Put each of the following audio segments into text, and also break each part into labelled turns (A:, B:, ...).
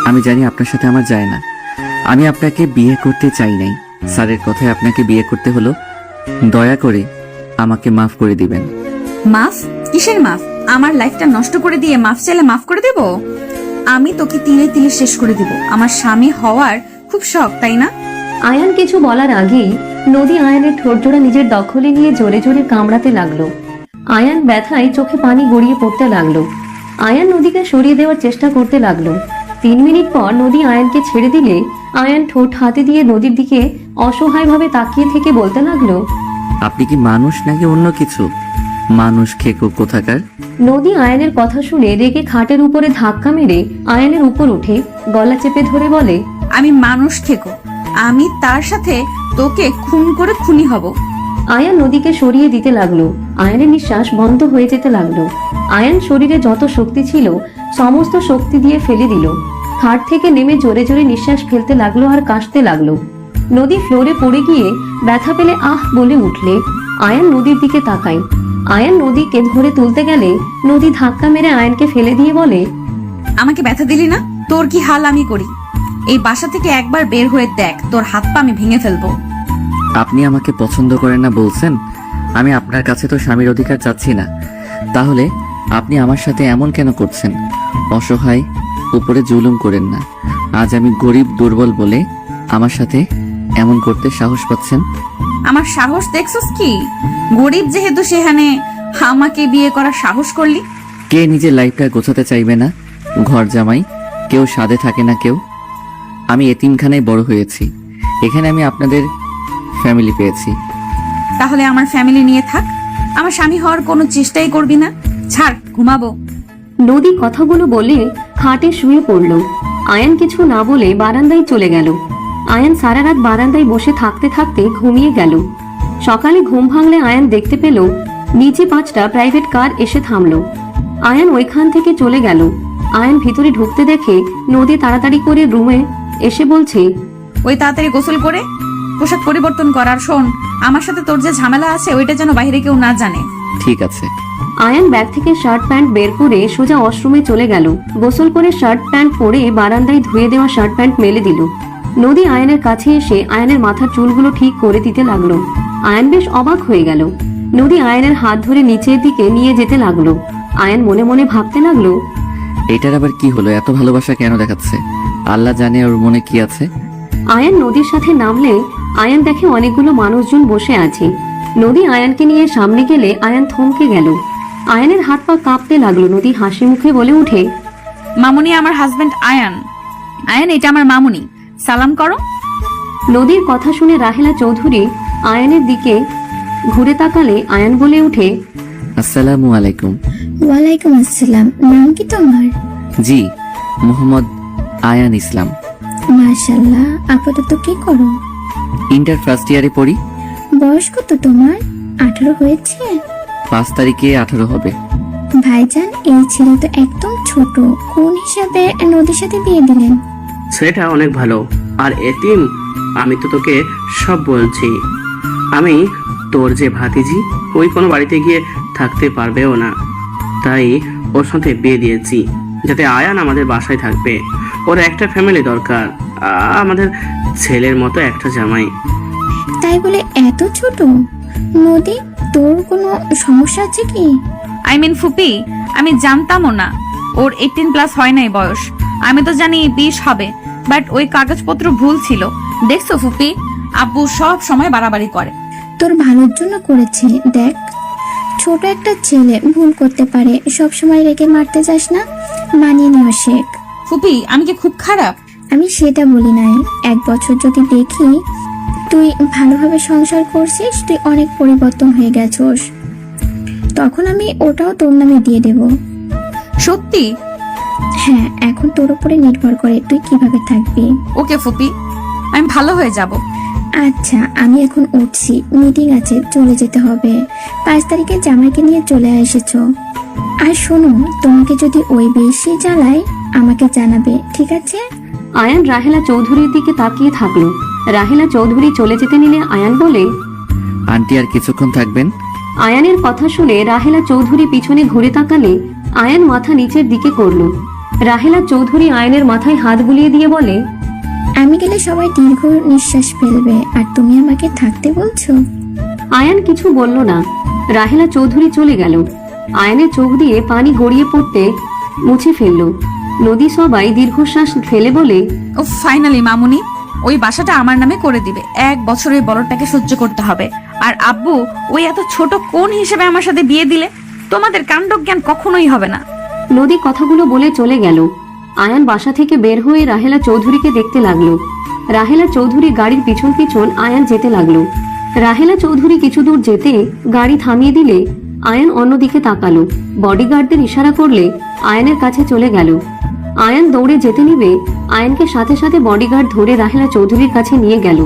A: আমি জানি আপনার সাথে আমার যায় না। আমি আপনাকে বিয়ে করতে চাই নাই। স্যারের কথায় আপনাকে বিয়ে করতে হলো। দয়া করে আমাকে মাফ করে দিবেন।
B: মাফ? কিসের মাফ? আমার লাইফটা নষ্ট করে দিয়ে মাফ চাইলে মাফ করে দেব? আমি তোকে তিলে তিলে শেষ করে দিব। আমার স্বামী হওয়ার খুব শখ, তাই না?
C: আয়ান কিছু বলার আগেই নদী আয়ানের ঠোঁটজোড়া নিজের দখলে নিয়ে জোরে জোরে কামড়াতে লাগলো। আয়ান ব্যথায় চোখে পানি গড়িয়ে পড়তে লাগলো। আয়ান নদীকে সরিয়ে দেওয়ার চেষ্টা করতে লাগলো। 3 মিনিট পর নদী আয়ানকে ছেড়ে দিলে আয়ান ঠোঁট হাতে দিয়ে নদীর দিকে অসহায়ভাবে তাকিয়ে থেকে বলতে লাগলো,
A: আপনি কি মানুষ নাকি অন্য কিছু? মানুষ খেকো কোথাকার।
C: নদী আয়ানের কথা শুনে রেগে খাটের উপরে ধাক্কা মেরে আয়ানের উপর উঠে গলা চেপে ধরে বলে,
B: আমি মানুষ খেকো। আমি তার সাথে তোকে খুন করে খুনি হব।
C: আয়ান নদীকে সরিয়ে দিতে লাগলো। আয়ানের নিঃশ্বাস বন্ধ হয়ে যেতে লাগলো। আয়ান শরীরে যত শক্তি ছিল সমস্ত শক্তি দিয়ে ফেলে দিল। খাট থেকে নেমে জোরে জোরে নিঃশ্বাস ফেলতে লাগলো আর কাশতে লাগলো। নদী ফ্লোরে পড়ে গিয়ে ব্যথা পেলে আহ বলে উঠলে আয়ান নদীর দিকে তাকায়। আয়ান নদীকে ধরে তুলতে গেলে নদী ধাক্কা মেরে আয়ানকে ফেলে দিয়ে বলে,
B: আমাকে ব্যথা দিলি না? তোর কি হাল আমি করি। এই বাসা থেকে একবার বের হয়ে দেখ, তোর হাত পা আমি ভেঙে ফেলবো।
A: আপনি আমাকে পছন্দ করেন না বলছেন। আমি আপনার কাছে তো স্বামীর অধিকার চাচ্ছি না। তাহলে আপনি আমার সাথে এমন কেন করছেন? অসহায় উপরে জুলুম করেন না। আজ আমি গরিব দুর্বল বলে আমার সাথে এমন করতে সাহস পাচ্ছেন?
B: আমার সাহস দেখছস কি? গরিব যেহেতু সেখানে আমাকে বিয়ে করার সাহস করলি।
A: কে নিজের লাইফটা গোছাতে চাইবে না? ঘর জামাই কেউ সাধে থাকে না কেউ। আমি এতিমখানায় বড় হয়েছি। এখানে আমি আপনাদের ফ্যামিলি পেয়েছি।
B: তাহলে আমার ফ্যামিলি নিয়ে থাক। আমার স্বামী হওয়ার কোনো চেষ্টাই করবি না। ছাড়, ঘুমাবো।
C: নদী কথাগুলো বলে খাটে শুয়ে পড়ল। আয়ান কিছু না বলে বারান্দায় চলে গেল। আয়ান সারা রাত বারান্দায় বসে থাকতে থাকতে ঘুমিয়ে গেল। সকালে ঘুম ভাঙলে আয়ান দেখতে পেল নিচে 5টা প্রাইভেট কার এসে থামলো। আয়ান ওইখান থেকে চলে গেল। আয়ান ভিতরে ঢুকতে দেখে নদী তাড়াতাড়ি করে রুমে এসে বলছে,
B: ওই তাড়াতাড়ি গোসল করে পোশাক পরিবর্তন করার। শোন, আমার সাথে তোর যে ঝামেলা আছে ওইটা যেন বাইরে কেউ না জানে।
A: ঠিক আছে।
C: আয়ান ব্যাগ থেকে শার্ট প্যান্ট বের করে সোজা ওয়াশরুমে চলে গেল। গোসল করে শার্ট প্যান্ট পরে বারান্দায় ধুয়ে দেওয়া শার্ট প্যান্ট মেলে দিল। নদী আয়ানের কাছে এসে আয়ানের মাথার চুলগুলো ঠিক করে দিতে লাগলো। আয়ান বেশ অবাক হয়ে গেল। নদী আয়ানের হাত ধরে নিচের দিকে নিয়ে যেতে লাগলো। আয়ান মনে মনে ভাবতে লাগলো,
A: এটার আবার কি হলো? এত ভালোবাসা কেন দেখাচ্ছে? আল্লাহ জানে ওর মনে কি আছে।
C: আয়ান নদীর সাথে নামলে আয়ান দেখে অনেকগুলো মানুষজন বসে আছে। নদী আয়ানকে নিয়ে সামনে গেলে আয়ান থমকে গেল। আয়ানের হাত পা কাঁপতে লাগলো। নদী হাসি মুখে বলে উঠে,
B: মামুনি আমার হাজবেন্ড আয়ান। আয়ান, এটা আমার মামুনি, সালাম করো।
C: নদীর কথা শুনে রাহেলা চৌধুরী আয়ানের দিকে ঘুরে তাকালে আয়ান বলে উঠে,
A: আসসালামু আলাইকুম।
D: ওয়ালাইকুম আসসালাম। নাম কি তোমার?
A: জি, মোহাম্মদ আয়ান ইসলাম।
D: মাশাআল্লাহ। আপাতত কি করো?
A: ইন্টার ফার্স্ট ইয়ারে পড়ি।
D: বয়স কত তোমার? 18 হয়েছে?
A: 5 তারিখে 18 হবে।
D: ভাইজান, এই ছেলে তো একদম ছোট। কোন হিসাবে নদীর সাথে বিয়ে দিলেন?
E: সেটা অনেক ভালো। আর এতিম, আমি তো তোকে সব বলছি। আমি তোর যে ভাতিজি, ওই কোনো বাড়িতে গিয়ে থাকতে পারবেও না, তাই ওর সাথে বিয়ে দিয়েছি যাতে আয়ান আমাদের বাসায় থাকবে। ওর একটা ফ্যামিলি দরকার, আমাদের ছেলের মতো একটা জামাই।
D: তাই বলে এত ছোট? নদী, তোর কোনো সমস্যা আছে কি?
B: আই মিন ফুপি, আমি জানতামও না ওর 18+ হয় নাই বয়স। আমি তো জানি 20 হবে, বাট ওই কাগজপত্র ভুল ছিল। দেখছো ফুপি, আব্বু সব সময় বাড়াবাড়ি করে।
D: তোর ভালোর জন্য করেছে। দেখ, ছোট একটা ছেলে ভুল করতে পারে। সব সময় রেগে মারতে যাস না, মানিয়ে নেওয়া শেখ।
B: ফুপি, আমি কি খুব খারাপ?
D: আমি সেটা বলি নাই। 1 বছর যদি দেখি তুই ভালোভাবে সংসার করছিস, তুই অনেক পরিবর্তন হয়ে গেছস, তখন আমি ওটাও তোর নামে দিয়ে দেব।
B: সত্যি?
D: হ্যাঁ, এখন তোর উপরে নির্ভর করে তুই কিভাবে থাকবি।
B: ওকে ফুপি, আমি ভালো হয়ে যাব।
D: আচ্ছা, আমি এখন উঠছি, মিটিং আছে, চলে যেতে হবে। 5 তারিখে জামাইকে নিয়ে চলে এসেছো। আর শোনো, তোমাকে যদি ওই বেশি জ্বালায় আমাকে জানাবে, ঠিক আছে?
C: আয়ান রাহেলা চৌধুরীর দিকে তাকিয়ে থাকলো। রাহেলা চৌধুরী চলে যেতে নিলে আয়ান বলে,
A: আন্টি আর কিছুক্ষণ থাকবেন?
C: আয়ানের কথা শুনে রাহেলা চৌধুরী পিছনে ঘুরে তাকালে আয়ান মাথা নিচের দিকে করল। রাহেলা চৌধুরী আয়ানের মাথায় হাত বুলিয়ে দিয়ে বলে,
D: আমি গেলে সবাই দীর্ঘ নিঃশ্বাস ফেলবে আর তুমি আমাকে থাকতে বলছো?
C: আয়ান কিছু বলল না। রাহেলা চৌধুরী চলে গেল। আয়ানের চোখ দিয়ে পানি গড়িয়ে পড়তে মুছে ফেলল। নদী সবাই দীর্ঘশ্বাস ফেলে বলে,
B: ও ফাইনালি মামুনি ওই বাসাটা আমার নামে করে দিবে। 1 বছর ওই বড়টাকে সহ্য করতে হবে। আর আব্বু ওই এত ছোট কোন হিসেবে আমার সাথে বিয়ে দিলে? তোমাদের কাণ্ডজ্ঞান কখনোই হবে না।
C: নদী কথাগুলো বলে চলে গেল। আয়ান বাসা থেকে বের হয়ে রাহেলা চৌধুরীকে দেখতে লাগলো। রাহেলা চৌধুরী গাড়ির পিছন পিছন আয়ান যেতে লাগলো। রাহেলা চৌধুরী কিছু দূর যেতে গাড়ি থামিয়ে দিলে আয়ান অন্যদিকে তাকালো। বডিগার্ডদের ইশারা করলে আয়ানের কাছে চলে গেল। আয়ান দৌড়ে যেতে নিবে, আয়ানকে সাথে সাথে বডিগার্ড ধরে রাহেলা চৌধুরীর কাছে নিয়ে গেল।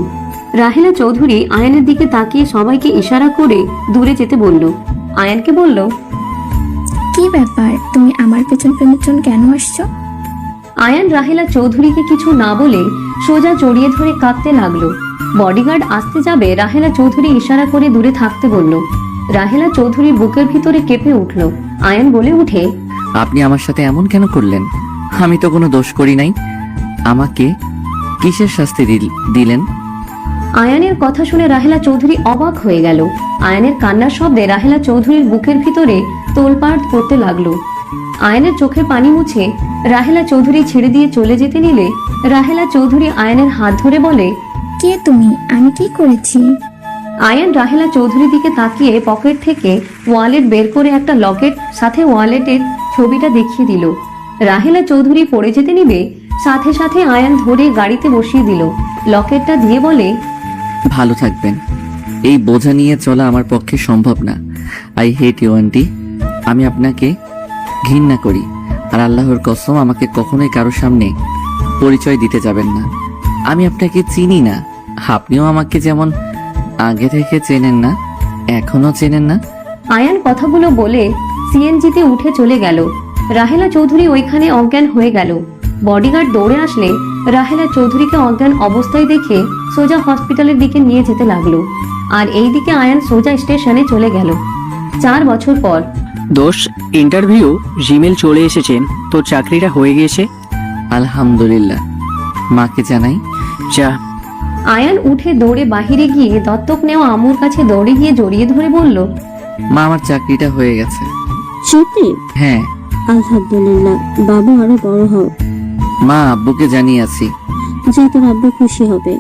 C: রাহেলা চৌধুরী আয়ানের দিকে তাকিয়ে সবাইকে ইশারা করে দূরে যেতে বলল। আয়ানকে বলল,
D: কি ব্যাপার, তুমি আমার পেছন পেছন কেন আসছো?
C: আয়ান রাহেলা চৌধুরীকে কিছু না বলে সোজা জড়িয়ে ধরে কাঁদতে লাগলো। বডিগার্ড আসতে যাবে, রাহেলা চৌধুরী ইশারা করে দূরে থাকতে বলল। রাহেলা চৌধুরীর বুকের ভিতরে কেঁপে উঠল। আয়ান বলে উঠে,
A: আপনি আমার সাথে এমন কেন করলেন? আমি তো কোনো দোষ করি নাই। আমাকে কিসের শাস্তি দিলেন?
C: আয়ানের কথা শুনে রাহেলা চৌধুরী অবাক হয়ে গেল। আয়ানের কান্নার শব্দে রাহেলা চৌধুরীর বুকের ভিতরে তোলপাড় করতে লাগলো। আয়ানের চোখের পানি মুছে রাহেলা চৌধুরী ছেড়ে দিয়ে চলে যেতে নিলে রাহেলা চৌধুরী আয়ানের হাত ধরে বলে,
D: কে তুমি? আমি কি করেছি?
C: আয়ান রাহেলা চৌধুরীর দিকে তাকিয়ে পকেট থেকে ওয়ালেট বের করে একটা লকেট সাথে ওয়ালেটের ছবিটা দেখিয়ে দিল। রাহেলা চৌধুরী পড়ে যেতে নিবে, সাথে সাথে আয়ান ধরে গাড়িতে বসিয়ে দিল। লকেটটা দিয়ে বলে,
A: ভালো থাকবেন। এই বোঝা নিয়ে চলা আমার পক্ষে সম্ভব না। I hate you aunty. আমি আপনাকে ঘৃণা করি। আর আল্লাহর কসম, আমাকে কখনোই কারো সামনে পরিচয় দিতে যাবেন না। আমি আপনাকে চিনি না। আপনিও আমাকে যেমন আগে থেকে চেনেন না, এখনো চেনেন না।
C: আয়ান কথাগুলো বলে সিএনজিতে উঠে চলে গেল। রাহেলা চৌধুরী ওইখানে অজ্ঞান হয়ে গেল। বডিগার্ড দৌড়ে আসলে রাহেলা চৌধুরীকে অজ্ঞান অবস্থায় দেখে সোজা হসপিটালের দিকে নিয়ে যেতে লাগলো। আর এইদিকে আয়ান সোজা স্টেশনে চলে গেল। 4 বছর পর।
F: দোষ, ইন্টারভিউ জিমেল চলে এসেছে, তোর চাকরিটা হয়ে গিয়েছে।
A: আলহামদুলিল্লাহ। মাকে জানাই।
F: যা।
C: আয়ান উঠে দৌড়ে বাহিরে গিয়ে দত্তক নেওয়া আম্মুর কাছে দৌড়ে গিয়ে জড়িয়ে ধরে বলল,
A: মা, আমার চাকরিটা হয়ে গেছে।
G: সত্যি?
A: হ্যাঁ।
G: আলহামদুলিল্লাহ, বাবু আরো বড় হও।
A: মা, আব্বুকে জানিয়ে আছি।
G: যা, তোর আব্বু খুশি হবে।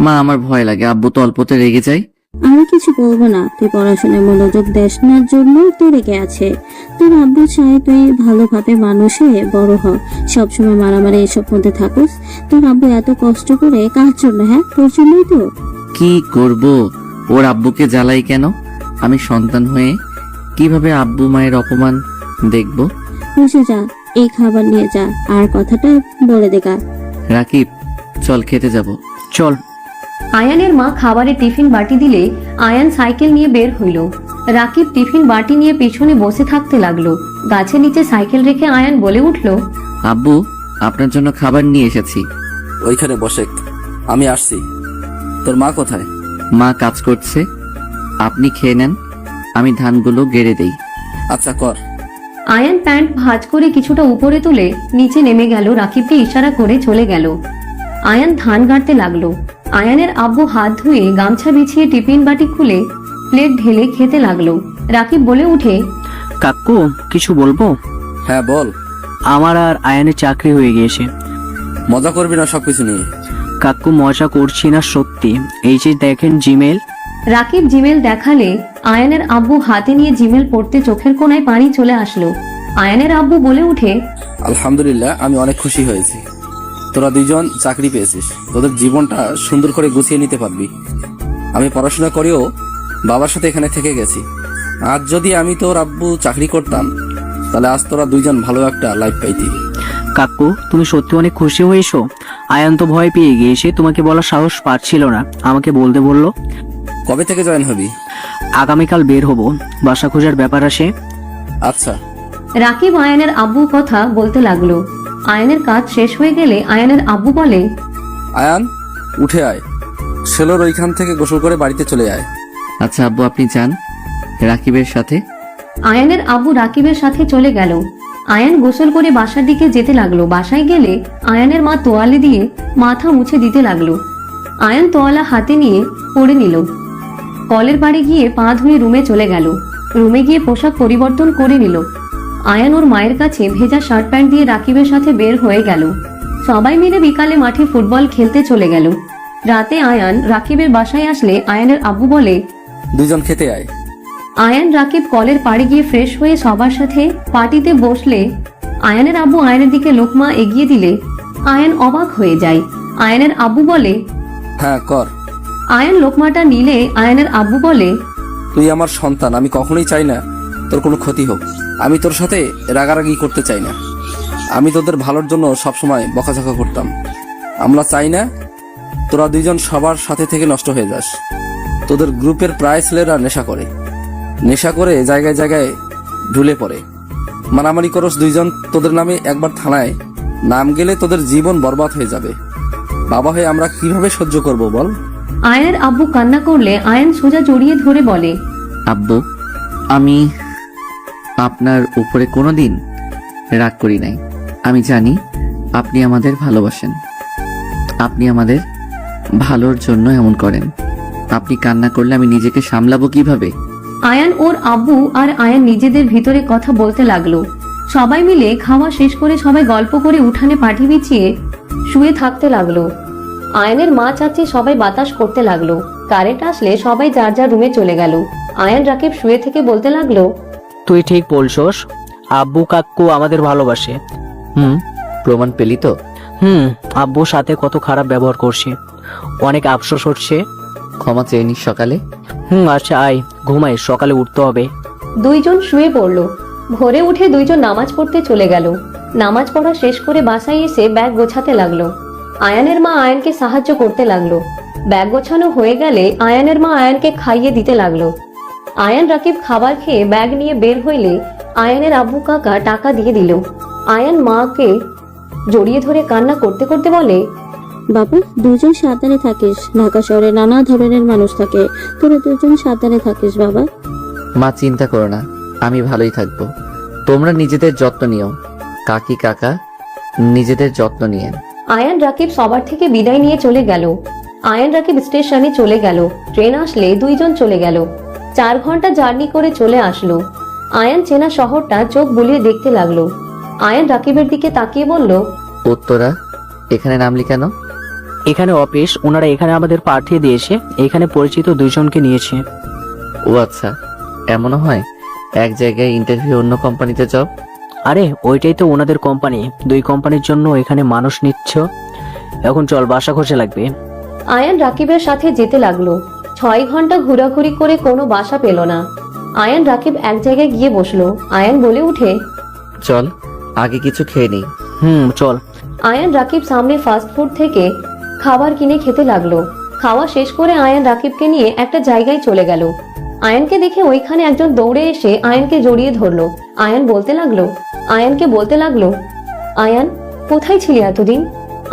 A: মা, আমার ভয় লাগে, আব্বু তো অল্পতে রেগে যায়।
G: আমি কিছু বলবো না, তুই পড়াশোনায় মনোযোগ দেস না জন্য তো রেগে আছে। তোর আব্বু চায় তুই ভালোভাবে মানুষ হয়ে বড় হ, সবসময় মারামারি এসব মধ্যে থাকুস। তোর আব্বু এত কষ্ট করে কার জন্য? হ্যাঁ, তোর জন্যই তো।
A: কি করব? ওর আব্বুকে জ্বালাই কেন? আমি সন্তান হয়ে কিভাবে আব্বু মায়ের অপমান দেখব?
G: বুঝে যা, এই খাবার নিয়ে যা, আর কথাটা বলে দেখা।
A: রাকিব, চল খেতে যাব।
F: চল।
C: আয়ানের মা খাবারে টিফিন বাটি দিলে আয়ান সাইকেল নিয়ে বের হইল। রাকিব টিফিন বাটি নিয়ে পিছনে বসে থাকতে লাগলো। গাছের নিচে সাইকেল রেখে আয়ান বলে উঠল,
A: আব্বু, আপনার জন্য খাবার নিয়ে এসেছি।
H: ওইখানে বসে, আমি আসছি। তোর মা কোথায়?
A: মা কাজ করছে, আপনি খেয়ে নেন, আমি ধানগুলো গেড়ে দেই।
H: আচ্ছা, কর।
C: আয়ান প্যান্ট ভাঁজ করে কিছুটা উপরে তুলে নিচে নেমে গেল। রাকিবকে ইশারা করে চলে গেল। আয়ান ধান গাড়তে লাগলো। আয়ানের আব্বু হাত ধুয়ে গামছা বিছিয়ে টিফিন বাটি খুলে প্লেট ঢেলে খেতে লাগলো। রাকিব বলে উঠে,
F: কাকু, কিছু বলবো?
H: হ্যাঁ, বল।
F: আমার আর আয়ানের চাকরি হয়ে গিয়েছে।
H: মজা করবি না সবকিছু নিয়ে।
F: কাকু, মজা করছি না, সত্যি। এই যে দেখেন জিমেল।
C: রাকিব জিমেল দেখালে আয়ানের আব্বু হাতে নিয়ে জিমেল পড়তে চোখের কোণায় পানি চলে আসলো। আয়ানের আব্বু বলে উঠে,
H: আলহামদুলিল্লাহ, আমি অনেক খুশি হয়েছি। তোরা 2জন চাকরি পেয়েছিস, তোদের জীবনটা সুন্দর করে গুছিয়ে নিতে পারবি। আমি পড়াশোনা করেও বাবার সাথে এখানে থেকে গেছি। আজ যদি আমি তোর আব্বু চাকরি করতাম, তাহলে আজ তোরা 2জন ভালো একটা লাইফ পাইতি।
F: কাকু, তুমি সত্যি অনেক খুশি হয়েছো? আয়ান তো ভয় পেয়ে গিয়েছে, তোমাকে বলার সাহস পাচ্ছিল না, আমাকে বলতে বললো।
H: কবে থেকে জয়েন হবি?
F: আগামীকাল বের হব, বাসা খোঁজার ব্যাপার আসে।
H: আচ্ছা।
C: রাকিব আয়ানের আব্বু কথা বলতে লাগলো। আয়ানের কাজ শেষ হয়ে গেলে আয়ানের আব্বু বলে,
H: আয়ান, উঠে আয়, সেলোর ওইখান থেকে গোসল করে বাড়িতে চলে আয়।
A: আচ্ছা আব্বু, আপনি যান রাকিবের সাথে।
C: আয়ানের আব্বু রাকিবের সাথে চলে গেল। আয়ান গোসল করে বাসার দিকে যেতে লাগলো। বাসায় গেলে আয়ানের মা তোয়ালে দিয়ে মাথা মুছে দিতে লাগলো। আয়ান তোয়ালা হাতে নিয়ে পড়ে নিল। কলের পাড়ে গিয়ে পা ধুয়ে রুমে চলে গেল। রুমে গিয়ে পোশাক পরিবর্তন করে নিল। আয়ান ওর মায়ের কাছে ভেজা শার্ট প্যান্ট দিয়ে রাকিবের সাথে বের হয়ে গেল। সবাই মিলে বিকালে মাঠে ফুটবল খেলতে চলে গেল। রাতে আয়ান রাকিবের বাসায় আসলে আয়ানের আব্বু বলে,
H: দুইজন খেতে আয়।
C: আয়ান রাকিব কলের পাড়ে গিয়ে ফ্রেশ হয়ে সবার সাথে পার্টিতে বসলে আয়ানের আব্বু আয়ানের দিকে লোকমা এগিয়ে দিলে আয়ান অবাক হয়ে যায়। আয়ানের আব্বু বলে,
H: হ্যাঁ কর।
C: আয়ান লোকমাটা নিলে আয়ানের আব্বু বলে,
H: তুই আমার সন্তান, আমি কখনোই চাই না তোর কোনো ক্ষতি হোক। আমি তোর সাথে রাগারাগি করতে চাই না। আমি তোদের ভালোর জন্য সবসময় বকাঝকা করতাম। আমরা চাই না তোরা দুইজন সবার সাথে থেকে নষ্ট হয়ে যাস। তোদের গ্রুপের প্রায় ছেলেরা নেশা করে জায়গায় জায়গায় ঢুলে পড়ে। মারামারি করস দুইজন, তোদের নামে একবার থানায় নাম গেলে তোদের জীবন বরবাদ হয়ে যাবে। বাবা হয়ে আমরা কিভাবে সহ্য করব বল?
C: আয়ানের আব্বু কান্না করলে আয়ান সোজা জড়িয়ে ধরে বলে,
A: আব্বু, আমি আপনার উপরে কোনোদিন রাগ করি নাই। আমি জানি আপনি আমাদের ভালোবাসেন। আপনি আমাদের ভালোর জন্য এমন করেন। আপনি কান্না করলে আমি নিজেকে সামলাবো কিভাবে?
C: আয়ান ওর আব্বু আর আয়ান নিজেদের ভিতরে কথা বলতে লাগলো। সবাই মিলে খাওয়া শেষ করে সবাই গল্প করে উঠানে পাটি বিছিয়ে শুয়ে থাকতে লাগলো। আয়ানের মা চাচি সবাই বাতাস করতে লাগলো। কারেন্ট আসলে সবাই যার যার রুমে চলে গেল। আয়ান রাকিব শুয়ে থেকে বলতে লাগলো,
F: তুই ঠিক বলছস, আব্বু কাকু আমাদের ভালোবাসে।
A: প্রমাণ পেলি তো?
F: আব্বুর সাথে কত খারাপ ব্যবহার করছে, অনেক আফসোস হচ্ছে।
A: ক্ষমা চেয়ে নিস সকালে।
F: আচ্ছা আয় ঘুমাই, সকালে উঠতে হবে।
C: দুইজন শুয়ে পড়লো। ভোরে উঠে দুইজন নামাজ পড়তে চলে গেল। নামাজ পড়া শেষ করে বাসায় এসে ব্যাগ গোছাতে লাগলো। আয়ানের মা আয়ানকে সাহায্য করতে লাগলো। ব্যাগ গোছানো হয়ে গেলে আয়ানের মা আয়ানকে খাইয়ে দিতে লাগলো। আয়ান রাকিব খাবার খেয়ে ব্যাগ নিয়ে বের হইলে আয়ানের আব্বু কাকা টাকা দিয়ে দিল। আয়ান মাকে জড়িয়ে ধরে কান্না করতে করতে বলে,
G: বাবা দুজন সাবধানে থাকিস, ঢাকা শহরে নানা ধরনের মানুষ থাকে, তোরা দুজন সাবধানে থাকিস বাবা।
A: মা চিন্তা করো না, আমি ভালোই থাকবো। তোমরা নিজেদের যত্ন নিও। কাকি কাকা নিজেদের যত্ন নিয়েন।
C: আয়ান রাকিব সবার থেকে বিদায় নিয়ে চলে গেল। আয়ান রাকিব স্টেশনে চলে গেল। ট্রেন আসলে দুইজন চলে গেল। 4 ঘন্টা জার্নি করে চলে আসলো। আয়ান চেনা শহরটা চোখ বুলিয়ে দেখতে লাগলো। আয়ান রাকিবের দিকে তাকিয়ে বলল,
A: উত্তরা, এখানে নামলি কেন?
F: এখানে অফিস, ওনারা এখানে আমাদের পাঠিয়ে দিয়েছে। এখানে পরিচিত দুইজনকে নিয়েছে।
A: ও আচ্ছা, এমনও হয় এক জায়গায় ইন্টারভিউ, অন্য কোম্পানিতে জব।
F: আরে ওইটাই তো ওনাদের কোম্পানি, 2 কোম্পানির জন্য এখানে মানুষ নিচ্ছ। এখন চল, বাসা খোঁজা লাগবে।
C: আয়ান রাকিবের সাথে যেতে লাগলো। 6 ঘন্টা ঘোরাঘুরি করে কোনো বাসা পেল না। আয়ান রাকিব এক জায়গায় গিয়ে বসলো। আয়ান বলে উঠে,
A: চল আগে কিছু খেয়ে নিই।
F: চল।
C: আয়ান রাকিব সামনে ফাস্ট ফুড থেকে খাবার কিনে খেতে লাগলো। খাওয়া শেষ করে আয়ান রাকিবকে নিয়ে একটা জায়গায় চলে গেল। আয়ানকে দেখে ওইখানে একজন দৌড়ে এসে আয়ানকে জড়িয়ে ধরলো। আয়ানকে বলতে লাগলো, আয়ান কোথায় ছিলি এতদিন?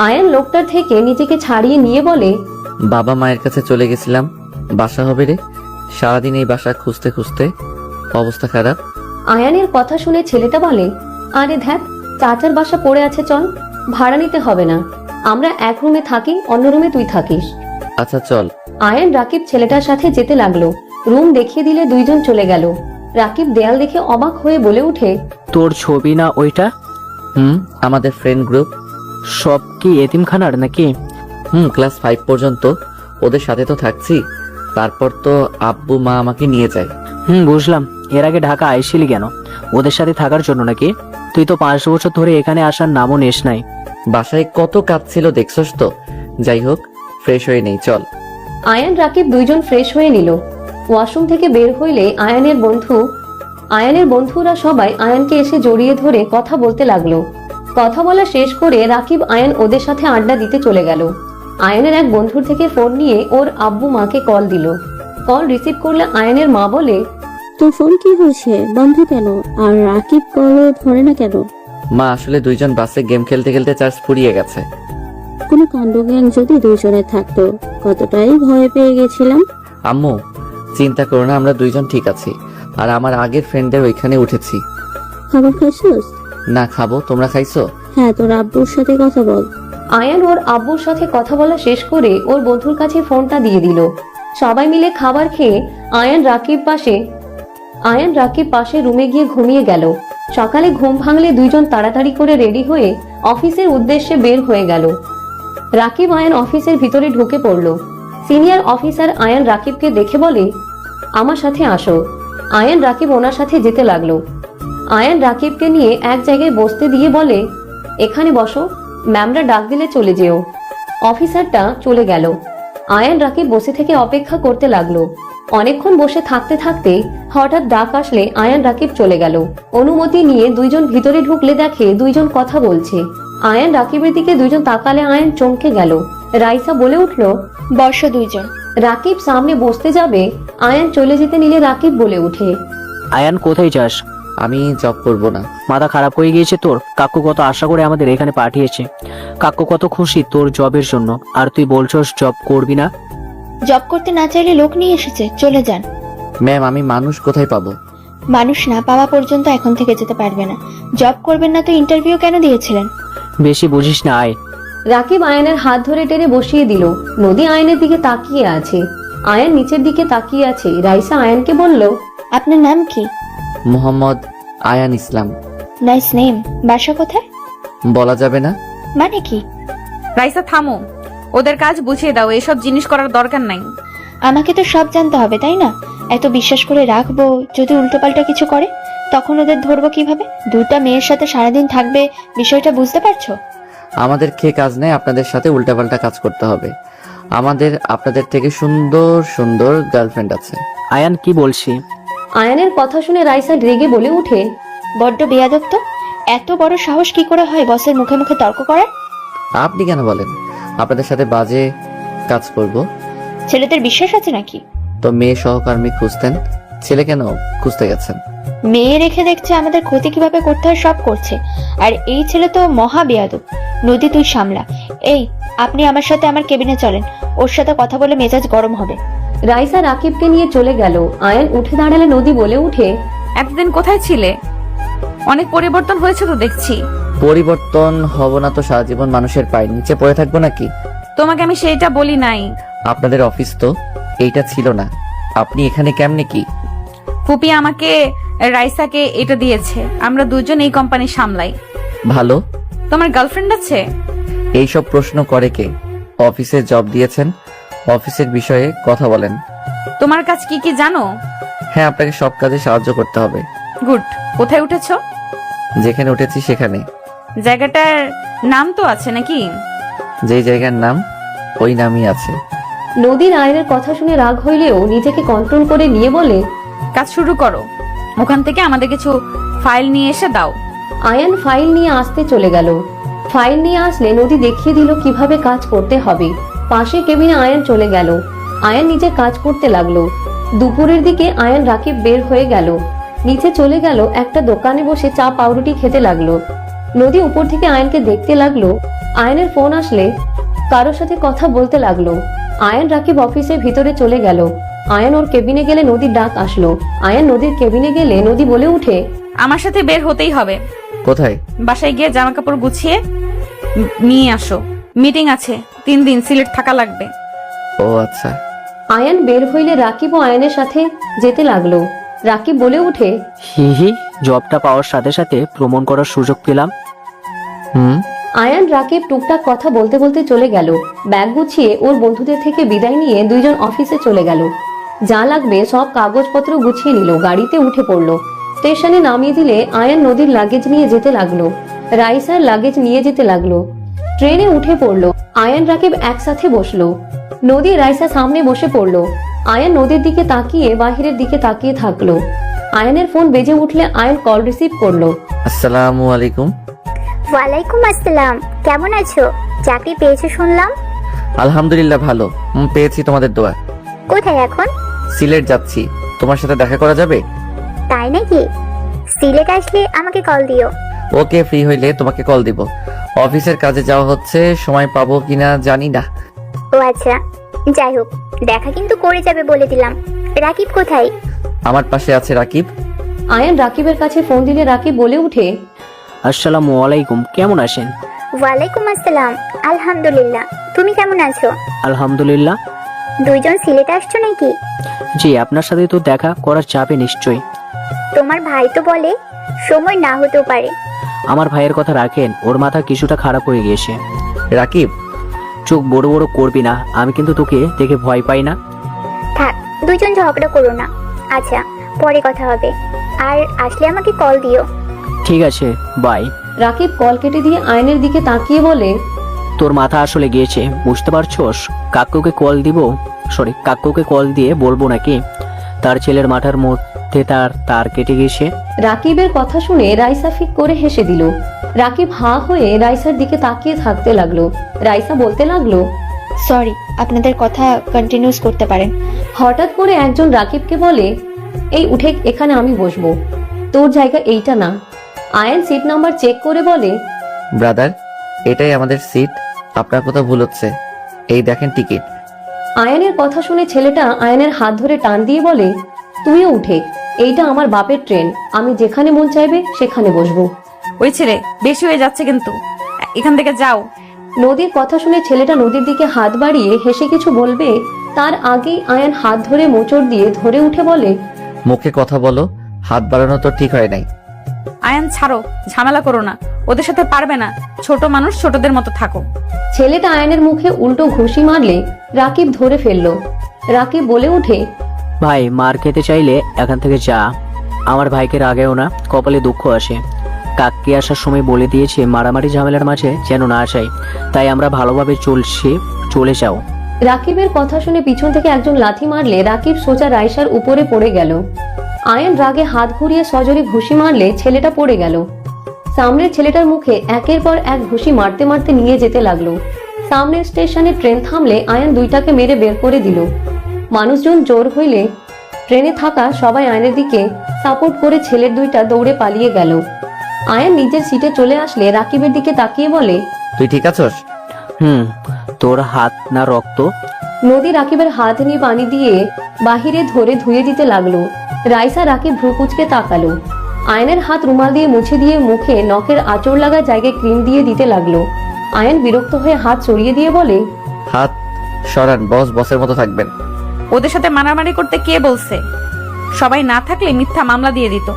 C: আয়ান লোকটার থেকে নিজেকে ছাড়িয়ে নিয়ে বলে,
A: বাবা মায়ের কাছে চলে গেছিলাম। বাসা হবে রে, সারাদিন এই বাসা খুঁজতে খুঁজতে অবস্থা খারাপ।
C: আয়ানের কথা শুনে ছেলেটা বলে, আরে ধ্যাত, চাচার বাসা পড়ে আছে, চল, ভাড়া নিতে হবে না। আমরা এক রুমে থাকি, অন্য রুমে তুই থাকিস।
A: আচ্ছা চল।
C: আয়ান রাকিব ছেলেটার সাথে যেতে লাগলো। রুম দেখিয়ে দিলে দুইজন চলে গেল। রাকিব দেয়াল দেখে অবাক হয়ে বলে উঠে,
F: তোর ছবি না ওইটা?
A: আমাদের ফ্রেন্ড গ্রুপ।
F: সব কি এতিমখানার নাকি?
A: ক্লাস 5 পর্যন্ত ওদের সাথে তো থাকছি, তারপর তো আব্বু মা আমাকে নিয়ে যায়।
F: বুঝলাম। এর আগে ঢাকা আইসিলি কেন? ওদের সাথে থাকার জন্য নাকি? তুই তো 5 বছর ধরে এখানে আসার নামও নিস নাই।
A: বাসায় কত কাজ ছিল দেখছস তো। যাই হোক, ফ্রেশ হয়ে নেই, চল।
C: আয়ান রাকিব দুইজন ফ্রেশ হয়ে নিল। ওয়াশরুম থেকে বের হইলে আয়ানের বন্ধুরা সবাই আয়ানকে এসে জড়িয়ে ধরে কথা বলতে লাগলো। কথা বলা শেষ করে রাকিব আয়ান ওদের সাথে আড্ডা দিতে চলে গেল। আয়ানের এক বন্ধুর থেকে ফোন নিয়ে ওর আব্বু মাকে কল দিল। কল রিসিভ করলে আয়ানের মা বলে,
G: তোর ফোন কি হয়েছে, বন্ধ কেন? আর রাকিব কল ধরে না কেন?
A: মা আসলে দুইজন বাসে গেম খেলতে খেলতে চার্জ ফুরিয়ে গেছে।
G: কোনো কাণ্ডজ্ঞান যদি দুজনে থাকতো, কতটাই ভয় পেয়ে গেছিলাম।
A: আম্মু চিন্তা করো না, আমরা দুইজন ঠিক আছি। আর আমার আগের ফ্রেন্ডদের ওইখানে উঠেছি।
G: খবর খাইছিস?
A: না খাবো, তোমরা খাইছো?
G: হ্যাঁ, তোর আব্বুর সাথে কথা বল।
C: আয়ান ওর আব্বুর সাথে কথা বলা শেষ করে ওর বন্ধুর কাছে ফোনটা দিয়ে দিল। সবাই মিলে খাবার খেয়ে আয়ান রাকিব পাশে রুমে গিয়ে ঘুমিয়ে গেল। সকালে ঘুম ভাঙলে দুইজন তাড়াতাড়ি করে রেডি হয়ে অফিসের উদ্দেশ্যে বের হয়ে গেল। রাকিব আয়ান অফিসের ভিতরে ঢুকে পড়ল। সিনিয়র অফিসার আয়ান রাকিবকে দেখে বলে, আমার সাথে আসো। আয়ান রাকিব ওনার সাথে যেতে লাগলো। আয়ান রাকিবকে নিয়ে এক জায়গায় বসতে দিয়ে বলে, এখানে বসো, ম্যামরা ডাক দিলে চলে যেও। অফিসারটা চলে গেল। আয়ান রাকিব বসে থেকে অপেক্ষা করতে লাগলো। অনেকক্ষণ বসে থাকতে থাকতে হঠাৎ ডাক আসলে আয়ান রাকিব চলে গেল। অনুমতি নিয়ে দুইজন ভিতরে ঢুকলে দেখে দুইজন কথা বলছে। আয়ান রাকিবের দিকে দুইজন তাকালে আয়ান চমকে গেল। রাইসা বলে উঠল,
I: বর্ষা দুইজন।
C: রাকিব সামনে বসতে যাবে, আয়ান চলে যেতে নিলে রাকিব বলে উঠে,
F: আয়ান কোথায় যাস?
A: আমি জব করব না।
F: মাথা খারাপ হয়ে গিয়েছে তোর? কাকু কত আশা করে আমাদের এখানে পাঠিয়েছে। কাকু কত খুশি তোর জবের জন্য, আর তুই বলছস জব করবি না?
I: জব করতে না চাইলে লোক নিয়ে এসেছে, চলে যান।
A: ম্যাম, আমি মানুষ কোথায় পাবো?
I: মানুষ না পাওয়া পর্যন্ত এখন থেকে যেতে পারবে না। জব করবেন না তো ইন্টারভিউ কেন দিয়েছিলেন?
F: বেশি বুঝিস না, আয়।
C: রাকিব আয়ানের হাত ধরে টেনে বসিয়ে দিল। নদী আয়ানের দিকে তাকিয়ে আছে। আয়ান নিচের দিকে তাকিয়ে আছে। রাইসা আয়ানকে বলল,
I: আপনার নাম কি?
A: মোহাম্মদ আয়ান ইসলাম।
I: Nice name. বাসা কোথায়?
A: বলা যাবে না।
I: মানে কি?
B: রাইসা থামো, ওদের কাজ বুঝিয়ে দাও, এসব জিনিস করার দরকার নাই।
I: আমাকে তো সব জানতে হবে, তাই না? এত বিশ্বাস করে রাখবো, যদি উল্টোপাল্টা কিছু করে তখন ওদের ধরবো কিভাবে? দুটা মেয়ের সাথে সারাদিন থাকবে, বিষয়টা বুঝতে পারছো?
A: আমাদের খেয়ে কাজ নেই, আপনাদের সাথে উল্টাপাল্টা কাজ করতে হবে। আমাদের আপনাদের থেকে সুন্দর সুন্দর গার্লফ্রেন্ড আছে।
F: আয়ান কি বলছি?
C: আয়ানের কথা শুনে রাইসা রেগে বলে উঠে,
I: বড্ড বেয়াদব তো। এত বড় সাহস কি করে হয় বসের মুখে মুখে তর্ক করার?
A: আপনি কেন বলেন? আপনাদের সাথে বাজে কাজ করব?
I: ছেলেদের বিশ্বাস আছে নাকি?
A: তো মেয়ে সহকর্মী খুঁজতেন, ছেলে কেন খুঁজতে গেছেন?
I: মেয়ে রেখে দেখছে আমাদের ক্ষতি কিভাবে করতে হয় সব করছে, আর এই ছেলে তো মহা বেয়াদব। নদী, তুই সামলা। এই, আপনি আমার সাথে আমার কেবিনে চলেন, ওর সাথে কথা বলে মেজাজ গরম হবে।
C: রাইসা রাকিবকে নিয়ে চলে গেল। আয়ান উঠে দাঁড়ালে নদী বলে উঠে,
B: এতদিন কোথায় ছিলে? অনেক পরিবর্তন হয়েছে তো দেখছি।
A: পরিবর্তন হব না তো সারা জীবন মানুষের পায়ের নিচে পড়ে থাকবো নাকি?
B: তোমাকে আমি সেইটা বলি নাই।
A: আপনাদের অফিস তো এইটা ছিল না, আপনি এখানে কেমনে কি?
B: ফুপি আমাকে রাইসাকে এটা দিয়েছে, আমরা দুজন এই কোম্পানি সামলাই।
A: ভালো।
B: তোমার গার্লফ্রেন্ড আছে?
A: এইসব প্রশ্ন করে কে? অফিসে জব দিয়েছেন, অফিসের বিষয়ে কথা বলেন।
B: তোমার কাজ কি কি জানো?
A: হ্যাঁ, আপনাকে সব কাজে সাহায্য করতে হবে।
B: গুড। কোথায় উঠেছো?
A: যেখানে উঠেছি সেখানে।
B: জায়গাটার নাম তো আছে নাকি?
A: যেই জায়গার নাম ওই নামই আছে।
C: নদীর আয়ানের কথা শুনে রাগ হইলেও নিজেকে কন্ট্রোল করে নিয়ে বলে,
B: কাজ শুরু করো। ওখান থেকে আমাদের কিছু ফাইল নিয়ে এসে দাও।
C: আয়ান ফাইল নিয়ে আসতে চলে গেল। ফাইল নিয়ে আসলে নদী দেখিয়ে দিল কিভাবে কাজ করতে হবে। পাশে কেবিনে আয়ান চলে গেল। আয়ান নিজে কাজ করতে লাগলো। দুপুরের দিকে আয়ান রাকিব বের হয়ে গেল। নিচে চলে গেল, একটা দোকানে বসে চা পাউরুটি খেতে লাগলো। নদী উপর থেকে আয়ানকে দেখতে লাগলো। আয়ানের ফোন আসলে কারোর সাথে কথা বলতে লাগলো। আয়ান রাকিব অফিসের ভিতরে চলে গেল। আয়ান ওর কেবিনে গেলে নদীর ডাক আসলো। আয়ান নদীর কেবিনে গেলে নদী বলে উঠে,
B: আমার সাথে বের হতেই হবে।
A: কোথায়?
B: বাসায় গিয়ে জামা কাপড় গুছিয়ে নিয়ে আসো, মিটিং আছে, 3 দিন সিলেট থাকা লাগবে।
A: ও আচ্ছা।
C: আয়ান বের হইলে রাকিব ও আয়ানের সাথে যেতে লাগলো। রাকিব বলে উঠে,
F: হি হি, জবটা পাওয়ার সাথে সাথে ভ্রমণ করার সুযোগ পেলাম।
C: আয়ান রাকিব টুকটাক কথা বলতে বলতে চলে গেল। ব্যাগ গুছিয়ে ওর বন্ধুদের থেকে বিদায় নিয়ে দুইজন অফিসে চলে গেল। যা লাগবে সব কাগজপত্র গুছিয়ে নিল, গাড়িতে উঠে পড়লো। স্টেশনে নামিয়ে দিলে আয়ান নদীর লাগেজ নিয়ে যেতে লাগলো। রাইসার লাগেজ নিয়ে যেতে লাগলো। ট্রেনে উঠে পড়লো। আয়ান রাকিব একসাথে বসলো। নদী রাইসা সামনে বসে পড়লো। আয়ান নদীর দিকে তাকিয়ে বাহিরের দিকে তাকিয়ে থাকলো। আয়ানের ফোন বেজে উঠলে আয়ান কল রিসিভ করলো।
A: আসসালামু আলাইকুম।
J: ওয়ালাইকুম আসসালাম। কেমন আছো? চাকরি পেয়েছো শুনলাম।
A: আলহামদুলিল্লাহ ভালো। পেয়েছি তোমাদের দোয়া।
J: কোথায় এখন?
A: সিলেট যাচ্ছি, তোমার সাথে দেখা করা যাবে?
J: তাই নাকি? সিলেট আসলে আমাকে কল দিও।
A: ওকে, ফ্রি হইলে তোমাকে কল দিব। অফিসের কাজে যাওয়া হচ্ছে, সময় পাবো কিনা জানি না।
J: ও আচ্ছা, যাই হোক, দেখা কিন্তু করে যাবে বলে দিলাম। রাকিব কোথায়?
A: আমার পাশে আছে রাকিব।
C: আয়ান রাকিবের কাছে ফোন দিলে রাকিব বলে উঠে,
F: আসসালামু আলাইকুম, কেমন আছেন?
J: ওয়ালাইকুম আসসালাম। আলহামদুলিল্লাহ, তুমি কেমন আছো?
F: আলহামদুলিল্লাহ।
J: দুইজন সিলেটে আসছো নাকি?
F: জি, আপনার সাথে তো দেখা করার চাপে নিশ্চয়ই।
J: তোমার ভাই তো বলে সময় না হতেও পারে।
F: আমার ভাইয়ের কথা রাখেন, ওর মাথা কিছুটা খারাপ হয়ে গিয়েছে।
A: রাকিব,
F: চোখ বড় বড় করবি না, আমি কিন্তু তোকে দেখে ভয় পাই না।
J: থাক, দুইজন ঝগড়া করো না। আচ্ছা, পরে কথা হবে। আর আসলে আমাকে কল দিও।
F: ঠিক আছে, বাই।
C: রাকিব কল কেটে দিয়ে আয়নের দিকে তাকিয়ে বলে,
F: তোর মাথা আসলে গিয়েছে, বুঝতে পারছোস? কাকুকে কল দিয়ে বলবো নাকি তার ছেলের মাথার মধ্যে তার কেটে গিয়েছে?
C: রাকিবের কথা শুনে রাইসা ফিক করে হেসে দিল। রাকিব হাঁ হয়ে রাইসার দিকে তাকিয়ে থাকতে লাগলো। রাইসা বলতে লাগলো,
I: সরি, আপনাদের কথা কন্টিনিউস করতে পারেন।
C: হঠাৎ করে একজন রাকিবকে বলে, এই উঠে, এখানে আমি বসবো, তোর জায়গা এইটা না। আয়ান সিট নাম্বার চেক করে বলে,
A: ব্রাদার, এটাই আমাদের সিট, আপনার কোথাও ভুল হচ্ছে, এই দেখেন টিকিট।
C: আয়ানের কথা শুনে ছেলেটা আয়ানের হাত ধরে টান দিয়ে বলে, তুইও উঠে, এইটা আমার বাপের ট্রেন, আমি যেখানে মন চাইবে সেখানে বসবো।
B: ওই ছেলে বেশি হয়ে যাচ্ছে কিন্তু, এখান থেকে যাও।
C: নদীর কথা শুনে ছেলেটা নদীর দিকে হাত বাড়িয়ে হেসে কিছু বলবে, তার আগেই আয়ান হাত ধরে মোচড় দিয়ে ধরে উঠে বলে,
A: মুখে কথা বলো, হাত বাড়ানো তো ঠিক হয় নাই।
B: আয়ান ছাড়ো, ঝামেলা করো না, ওদের সাথে পারবে না, ছোট মানুষ ছোটদের মতো থাকো।
C: ছেলেটা আয়ানের মুখে উল্টো ঘুষি মারলে রাকিব ধরে ফেললো। রাকিব বলে উঠে,
F: ভাই, মার খেতে চাইলে এখান থেকে যা, আমার ভাইকে রাগেও না, কপালে দুঃখ আসে। কাককে আসার সময় বলে দিয়েছে মারামারি ঝামেলার মাঝে যেন না আসাই, তাই আমরা ভালোভাবে চলে যাও।
C: রাকিবের কথা শুনে পিছন থেকে একজন লাথি মারলে রাকিব সোজা রাইসার উপরে পড়ে গেল। আয়ান রাগে হাত ঘুরিয়ে সজোরে ঘুষি মারলে ছেলেটা পড়ে গেল। সামনের ছেলেটার মুখে একের পর এক ঘুষি মারতে মারতে নিয়ে যেতে লাগলো। সামনের স্টেশনে ট্রেন থামলে আয়ান দুইটাকে মেরে বের করে দিল। মানুষজন জোর হইলে ট্রেনে থাকা সবাই আয়নের দিকে সাপোর্ট করে ছেলের দুইটা দৌড়ে পালিয়ে গেল। আয়ান নিজের সিটে চলে আসলে রাকিবের দিকে তাকিয়ে বলে,
A: তুই ঠিক আছস?
F: তোর হাত না রক্ত?
C: নদী রাকিবের হাত নিয়ে পানি দিয়ে বাহিরে ধরে ধুয়ে দিতে লাগলো। রাইসা রাকিব ভ্রু কুচকে তাকালো। আয়নের হাত রুমাল দিয়ে মুছে দিয়ে মুখে নখের আঁচড় লাগা জায়গায় ক্রিম দিয়ে দিতে লাগলো। আয়ন বিরক্ত হয়ে হাত সরিয়ে দিয়ে বলে,
A: হাত সরান, বসের মতো থাকবেন।
B: ওদের সাথে মারামারি করতে কে বলছে? সবাই না থাকলে মিথ্যা মামলা দিয়ে দিত।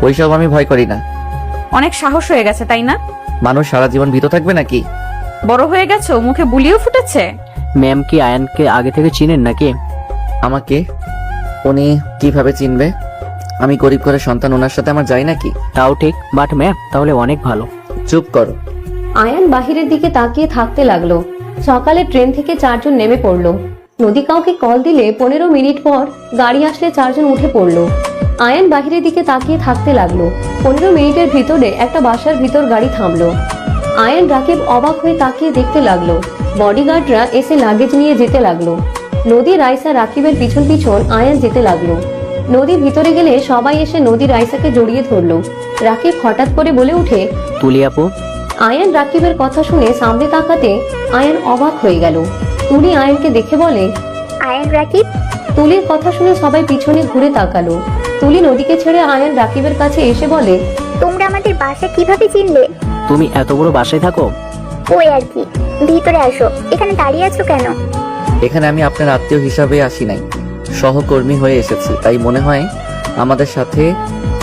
A: ওইসব আমি ভয় করি না।
B: অনেক সাহস হয়ে গেছে, তাই না?
A: মানুষ সারা জীবন ভীত থাকবে নাকি?
B: বড় হয়ে গেছো, মুখে বুলিও ফুটেছে।
F: ম্যাম কি আয়ানকে আগে থেকে চিনেন নাকি?
A: আমাকে উনি কিভাবে চিনবে? আমি গরিব ঘরের সন্তান, ওনার সাথে আমার যাই নাকি?
F: তাও ঠিক, বাট ম্যাম তাহলে অনেক ভালো।
A: চুপ করো।
C: আয়ান বাহিরের দিকে তাকিয়ে থাকতে লাগলো। সকালে ট্রেন থেকে 4 জন নেমে পড়লো। নদী কাউকে কল দিলে 15 মিনিট পর গাড়ি আসলে 4 জন উঠে পড়লো। আয়ান বাহিরের দিকে তাকিয়ে থাকতে লাগলো। 15 মিনিটের ভিতরে একটা বাসার ভিতর গাড়ি থামলো। আয়ান রাকিব অবাক হয়ে তাকিয়ে দেখতে লাগলো। বডিগার্ডরা এসে লাগেজ নিয়ে যেতে লাগলো। নদী রাইসা রাকিবের পিছন পিছন আয়ান যেতে লাগলো। নদী ভিতরে গেলে সবাই এসে নদী রাইসাকে জড়িয়ে ধরলো। রাকিব হঠাৎ করে বলে উঠে,
F: তুলি আপু।
C: আয়ান রাকিবের কথা শুনে সামনে তাকাতে আয়ান অবাক হয়ে গেল। তুলি আয়ানকে দেখে বলে,
J: আয়ান রাকিব।
C: তুলির কথা শুনে সবাই পিছনে ঘুরে তাকালো। তুলি নদীকে ছেড়ে আয়ান রাকিবের কাছে এসে বলে,
J: তোমরা আমাদের বাসা কিভাবে চিনলে?
F: তুমি এত বড় বাসায় থাকো?
J: ওই আর কি, ভিতরে আসো। এখানে দাঁড়িয়ে আছো কেন?
A: এখানে আমি আপনার আত্মীয় হিসাবে আসি নাই, সহকর্মী হয়ে এসেছি, তাই মনে হয় আমাদের সাথে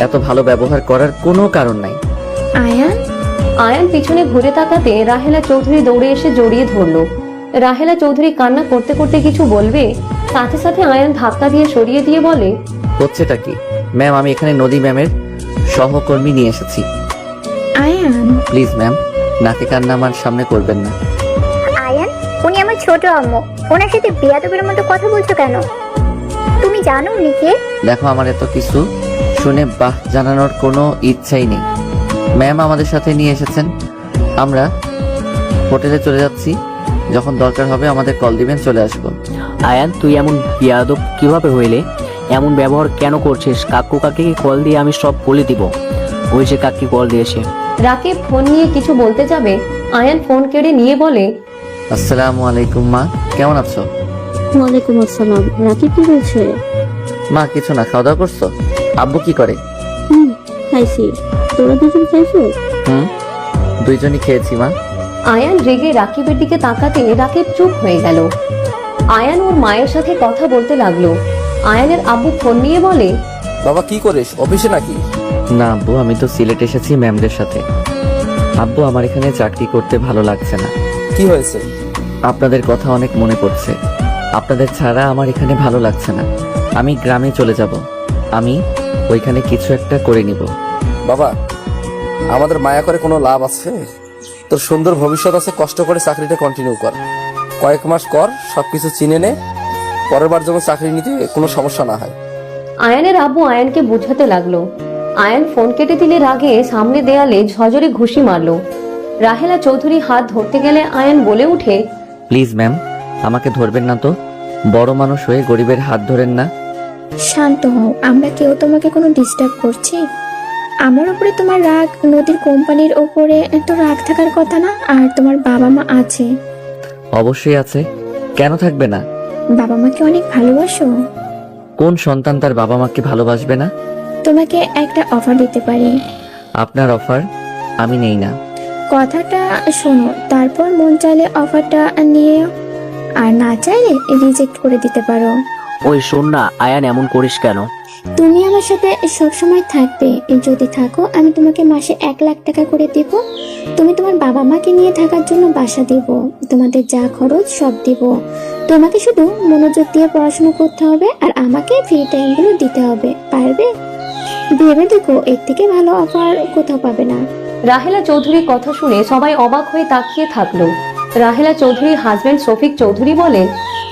A: এত ভালো ব্যবহার করার কোনো কারণ নাই।
D: আয়ান,
C: আয়ান পিছনে ঘুরে তাকাতে রাহেলা চৌধুরী দৌড়ে এসে জড়িয়ে ধরলো। রাহেলা চৌধুরী কান্না করতে করতে কিছু বলবে, সাথে সাথে আয়ান ধাক্কা দিয়ে সরিয়ে দিয়ে বলে,
A: হচ্ছেটা কি? ম্যাম, আমি এখানে নদী ম্যামের সহকর্মী নিয়ে এসেছি।
D: আয়ান,
A: প্লিজ ম্যাম, নাকে কান্না আমার সামনে করবেন না।
J: আয়ান, উনি আমার ছোট আম্মু। ওনার সাথে বেয়াদবের মতো কথা বলছো কেন? তুমি জানো উনি কে?
A: দেখো, আমার এত কিছু শুনে বাহ জানানোর কোনো ইচ্ছাই নেই। ম্যাম আমাদের সাথে নিয়ে এসেছেন, আমরা হোটেলে চলে যাচ্ছি, যখন দরকার হবে আমাদের কল দিবেন, চলে আসবো।
F: আয়ান, তুই এমন বিয়াদব কিভাবে হইলে? এমন ব্যবহার কেন করছিস? কাকু কাকে কল দিয়ে আমি সব বলে দিব। ওই যে কাকি কল দিয়েছে।
C: রাকিব ফোন নিয়ে কিছু বলতে যাবে, আয়ান ফোন কেড়ে নিয়ে বলে,
A: আসসালামু আলাইকুম মা, কেমন আছো?
G: ওয়ালাইকুম আসসালাম। রাকিব কি বলছে?
A: মা কিছু না, খাওয়া দাওয়া করছো? আব্বু কি করে?
G: খাইছি। তোরা দুজন খাইছিস?
A: হুম, দুইজনই খেয়েছি মা।
C: আয়ান রেগে রাকিবের দিকে তাকাতে রাকিব চুপ হয়ে গেল। আয়ান ওর মায়ের সাথে কথা বলতে লাগলো। আয়ানের আব্বু ফোন নিয়ে বলে,
H: বাবা কি করিস, অফিসে নাকি?
A: না আব্বু, আমি তো সিলেট এসেছি ম্যামদের সাথে। আব্বু, আমার এখানে চাকরি করতে ভালো লাগছে না।
H: কি হয়েছে?
A: আপনাদের কথা অনেক মনে পড়ছে। আপনাদের ছাড়া আমার এখানে ভালো লাগছে না। আমি গ্রামে চলে যাব। আমি ওইখানে কিছু একটা করে নিব।
H: বাবা, আমাদের মায়া করে কোনো লাভ আছে? তোর সুন্দর ভবিষ্যৎ আছে, কষ্ট করে চাকরিটা কন্টিনিউ কর। কয়েক মাস কর, সবকিছু চিনে নে, পরের বার যেন চাকরি নিতে কোনো সমস্যা না হয়।
C: আয়ানের আব্বু আয়ানকে বোঝাতে লাগলো। আয়ান ফোন কেটে দিলে রাগে সামনে দেয়ালে ঝরঝরে ঘুষি মারলো। রাহেলা চৌধুরী হাত ধরতে গেলে আয়ান বলে উঠে,
A: প্লিজ ম্যাম, আমাকে ধরবেন না তো। বড় মানুষ হয়ে গরিবের হাত ধরেন না।
D: শান্ত হও, আমরা কেউ তোমাকে কোনো ডিস্টার্ব করছি? আমার উপরে তোমার রাগ, নদীর কোম্পানির ওপরে তো রাগ থাকার কথা না। আর তোমার বাবা মা আছে।
A: অবশ্যই আছে, কেন থাকবে না?
D: বাবা মাকে অনেক ভালোবাসো?
A: কোন সন্তান তার বাবা মাকে ভালোবাসবে না?
D: তোমাকে একটা অফার দিতে পারি।
A: আপনার অফার আমি নেই না।
D: কথাটা শোনো, তারপর মন চাইলে অফারটা নিয়ে, আর না চাইলে রিজেক্ট করে দিতে পারো।
F: ওই শোন না আয়ান, এমন করিস কেন?
D: তুমি আমার সাথে সবসময় থাকবে। যদি থাকো আমি তোমাকে মাসে 1,00,000 টাকা করে দেব। তুমি তোমার বাবা মাকে নিয়ে থাকার জন্য বাসা দেব, তোমাদের যা খরচ সব দেব। তোমাকে শুধু মনোযোগ দিয়ে পড়াশোনা করতে হবে আর আমাকে ফ্রি টাইমগুলো দিতে হবে। পারবে? ভেবে দেখো, এর থেকে ভালো অফার কোথাও পাবে না।
C: রাহেলা চৌধুরীর কথা শুনে সবাই অবাক হয়ে তাকিয়ে থাকলো। রাহেলা চৌধুরীর হাজবেন্ড শফিক চৌধুরী বলে,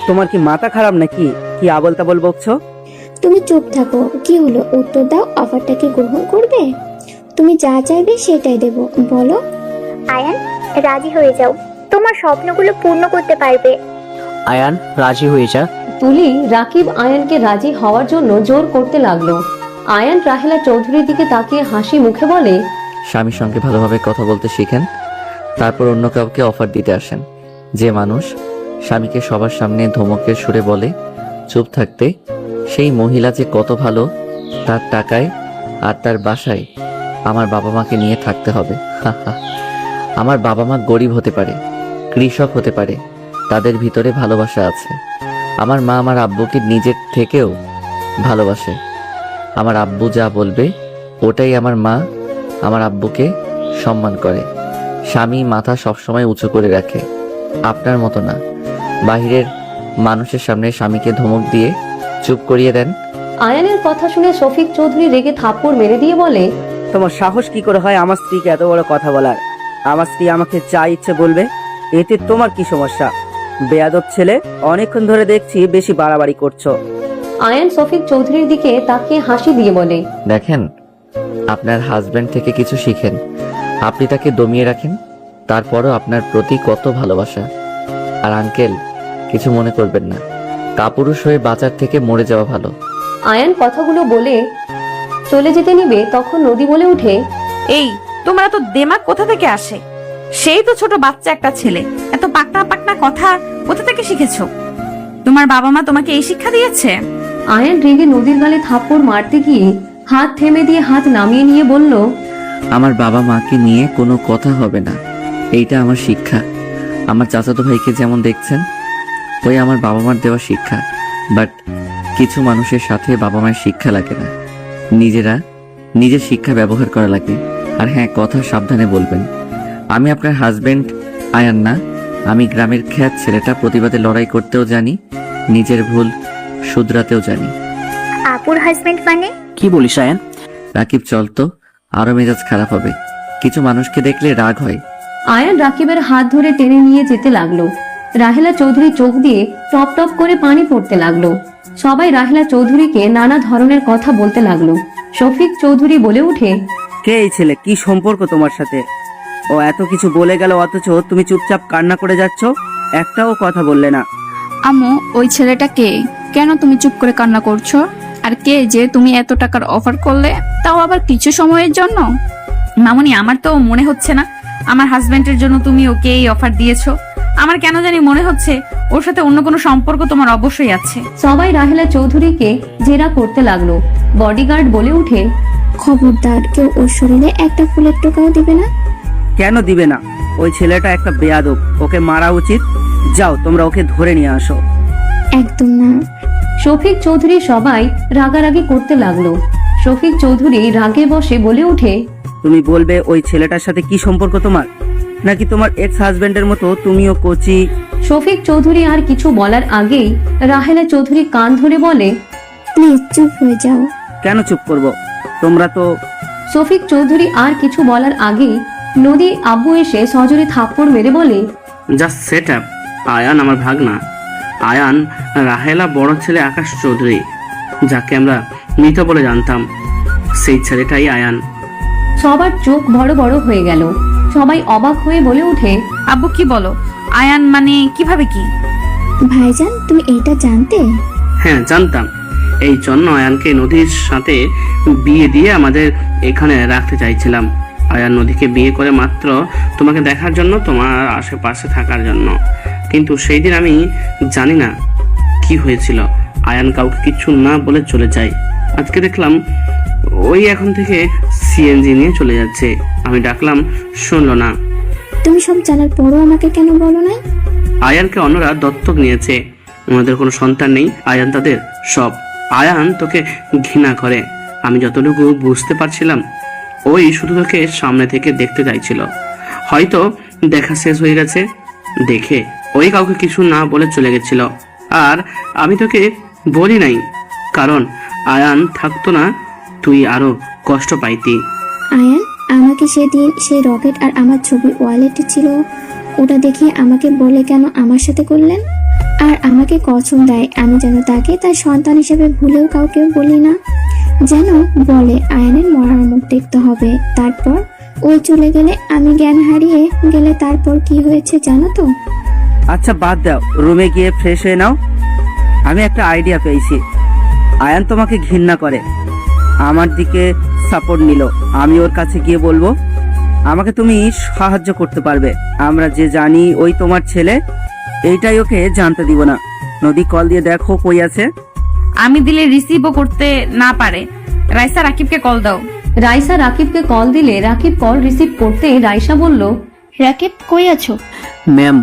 K: তোমার কি মাথা খারাপ নাকি? কি আবল তাবল বকছো?
D: তুমি চুপ থাকো। কি হলো, উত্তর দাও। অফারটা কি গ্রহণ করবে? তুমি যা চাইবে সেটাই দেব, বলো।
J: আয়ান, রাজি হয়ে যাও, তোমার স্বপ্নগুলো পূর্ণ করতে পারবে।
F: আয়ান রাজি হয়ে যা।
C: তুলি রাকিব আয়ানকে রাজি হওয়ার জন্য জোর করতে লাগলো। আয়ান রাহেলা চৌধুরীর দিকে তাকিয়ে হাসি মুখে বলে,
A: স্বামীর সঙ্গে ভালোভাবে কথা বলতে শিখেন, তারপর অন্য কাউকে অফার দিতে আসেন। যে মানুষ স্বামীকে সবার সামনে ধমকের সুরে বলে চুপ থাকতে, সেই মহিলা যে কত ভালো। তার টাকায় আর তার বাসায় আমার বাবা মাকে নিয়ে থাকতে হবে। আমার বাবা মা গরিব হতে পারে, কৃষক হতে পারে, তাদের ভিতরে ভালোবাসা আছে। আমার মা আমার আব্বুকে নিজের থেকেও ভালোবাসে। আমার আব্বু যা বলবে ওটাই আমার মা আমার আব্বুকে সম্মান করে। স্বামী মাথা সবসময় উঁচু করে রাখে, আপনার মতো না। বাহিরের মানুষের সামনে স্বামীকে ধমক দিয়ে চুপ করিয়ে দেন।
C: আয়ানের কথা শুনে শফিক চৌধুরী রেগে থাপ্পড় মেরে দিয়ে বলে,
K: তোমার সাহস কি করে হয় আমার স্ত্রীকে এত বড় কথা বলার? আমার স্ত্রী আমাকে যা ইচ্ছে বলবে, এতে তোমার কি সমস্যা? বেয়াদব ছেলে, অনেকক্ষণ ধরে দেখছি বেশি বাড়াবাড়ি করছো।
C: আয়ান শফিক চৌধুরীর দিকে তাকিয়ে হাসি দিয়ে বলে,
A: দেখেন, আপনার হাজবেন্ড থেকে কিছু শিখেন। আপনি তাকে দমিয়ে রাখেন, তারপরও আপনার প্রতি কত ভালোবাসা। আর আঙ্কেল, কিছু মনে করবেন না, কাপুরুষ হয়ে বাজার থেকে মরে যাওয়া ভালো।
C: আয়ান কথাগুলো বলে চলে যেতে নিবে, তখন নদী বলে উঠে,
B: এই, তোমার এত দেমাগ কোথা থেকে আসে? সেই তো ছোট বাচ্চা একটা ছেলে, এত পাকনা পাকনা কথা কোথা থেকে শিখেছো? তোমার বাবা মা তোমাকে এই শিক্ষা দিয়েছে?
C: আয়ান রেগে নদীর গালে থাপ্পড় মারতে গিয়ে হাত থেমে দিয়ে হাত নামিয়ে নিয়ে বলল,
A: আমার বাবা মাকে নিয়ে কোনো কথা হবে না, এইটা আমার শিক্ষা। আমার চাচাতো ভাইকে যেমন দেখছেন, ওই আমার বাবা মার দেওয়া শিক্ষা। বাট কিছু মানুষের সাথে বাবা মায়ের শিক্ষা লাগে না, নিজের শিক্ষা ব্যবহার করা লাগে। আর হ্যাঁ, কথা সাবধানে বলবেন। আমি আপনার হাজবেন্ড আয়ান না, আমি গ্রামের খ্যাত ছেলেটা, প্রতিবাদে লড়াই করতেও জানি, নিজের ভুল শুধরাতেও জানি।
J: আপুর হাজবেন্ড মানে?
F: কি বলিস আয়ান?
A: রাকিব, চল তো, আরো মেজাজ খারাপ হবে। কিছু মানুষকে দেখলে রাগ হয়।
C: আয়ান রাকিবের হাত ধরে টেনে নিয়ে যেতে লাগলো। রাহেলা চৌধুরী চোখ দিয়ে টপ টপ করে পানি পড়তে লাগলো। সবাই রাহেলা চৌধুরীকে নানা ধরনের কথা বলতে লাগলো। শফিক চৌধুরী বলে উঠে,
K: কে এই ছেলে? কি সম্পর্ক তোমার সাথে? ও এত কিছু বলে গেল, অথচ তুমি চুপচাপ কান্না করে যাচ্ছ, একটাও কথা বললে না।
L: আম্মু, ওই ছেলেটা কে? কেন তুমি চুপ করে কান্না করছো? আর কে যে তুমি এত টাকার অফার করলে, তাও আবার কিছু সময়ের জন্য?
B: মামুনি, আমার তো মনে হচ্ছে না আমার হাজবেন্ডের জন্য তুমি ওকে এই অফার দিয়েছো। আমার কেন জানি মনে হচ্ছে ওর সাথে অন্য কোনো সম্পর্ক তোমার অবশ্যই আছে।
C: সবাই রাহেলা চৌধুরীকে জেরা করতে লাগলো। বডিগার্ড বলে উঠে,
D: খবরদার কেউ ওর শরীরে একটা ফুলের টোকাও দিবে না।
K: কেন দিবে না? ওই ছেলেটা একটা বেয়াদব, ওকে মারা উচিত। যাও তোমরা ওকে ধরে নিয়ে আসো।
D: একদম না।
C: শফিক চৌধুরী সবাই রাগারাগি করতে লাগলো। শফিক চৌধুরী রাগে বসে বলে ওঠে,
K: তুমি বলবে ওই ছেলেটার সাথে কি সম্পর্ক তোমার, নাকি তোমার এক্স হাজবেন্ডের মতো তুমিও কোচি?
C: শফিক চৌধুরী আর কিছু বলার আগেই রাহেলা চৌধুরী কান ধরে বলে,
D: প্লিজ চুপ হয়ে যাও।
K: কেন চুপ করব? তোমরা তো
C: শফিক চৌধুরী আর কিছু বলার আগেই নদী আব্বু এসে সজোরে থাপ্পড় মেরে বলে,
E: জাস্ট সেট আপ। আয়ান আমার ভাগনা। আয়ান রাহেলা বড় ছেলে আকাশ চৌধুরী, যাকে আমরা মৃত বলে জানতাম, সেই ছেলেটাই আয়ান।
C: সবার চোখ বড় বড় হয়ে গেল। সবাই অবাক হয়ে বলে ওঠে,
B: আব্বু কি বলো? আয়ান মানে কিভাবে কি?
D: ভাইজান তুমি এইটা জানতে?
E: হ্যাঁ জানতাম। এই জন্য আয়ানকে নদীর সাথে বিয়ে দিয়ে আমাদের এখানে রাখতে চাইছিলাম। আয়ান নদীকে বিয়ে করে মাত্র তোমাকে দেখার জন্য, তোমার আশেপাশে থাকার জন্য। কিন্তু সেই দিন আমি জানি না কি হয়েছিল, আয়ান কাউকে কিছু না বলে চলে যায়। আজকে দেখলাম ওই এখন থেকে সিএনজি নিয়ে চলে যাচ্ছে। আমি ডাকলাম, শুনলো না।
D: তুমি সব জানার পরও আমাকে কেন বলো না?
E: আয়ানকে অন্যরা দত্তক নিয়েছে, ওনাদের কোনো সন্তান নেই, আয়ান তাদের সব। আয়ান তোকে ঘৃণা করে, আমি যতটুকু বুঝতে পারছিলাম। ওই শুধু তোকে সামনে থেকে দেখতে চাইছিল। হয়তো দেখা শেষ হয়ে গেছে দেখে ওই কাউকে কিছু না বলে চলে গেছিল। আর আমি তোকে বলি নাই, কারণ আয়ান থাকতো না তুই আরো কষ্ট পাইতি।
D: আয়ান আমাকে সেদিন সেই রকেট আর আমার ছবি ওয়ালেটে ছিল, ওটা দেখে আমাকে বলে কেন আমার সাথে করলেন? আর আমাকে কসম দেয় আমি যেন তাকে তার সন্তান হিসেবে ভুলেও কাউকে বলি না। যেন বলে আয়ানের মরার মুখ দেখতে হবে। তারপর ওই চলে গেলে আমি জ্ঞান হারিয়ে গেলে তারপর কি হয়েছে জানো তো?
K: আচ্ছা বাদ দাও, রুমে গিয়ে ফ্রেশ হয়ে নাও। আমি একটা আইডিয়া পেয়েছি। আয়ান তোমাকে ঘৃণা করে, আমার দিকে সাপোর্ট নিল। আমি ওর কাছে গিয়ে বলবো আমাকে তুমি সাহায্য করতে পারবে। আমরা যে জানি ওই তোমার ছেলে, এইটাই ওকে জানতে দিব না। নদী কল দিয়ে দেখো কই আছে।
B: আমি দিলে রিসিভও করতে না পারে। রাইসা রাকিবকে কল দাও।
C: রাইসা রাকিবকে কল দিলে রাকিব কল রিসিভ করতে রাইসা বলল,
I: রাকিব কই আছো?
F: ম্যাম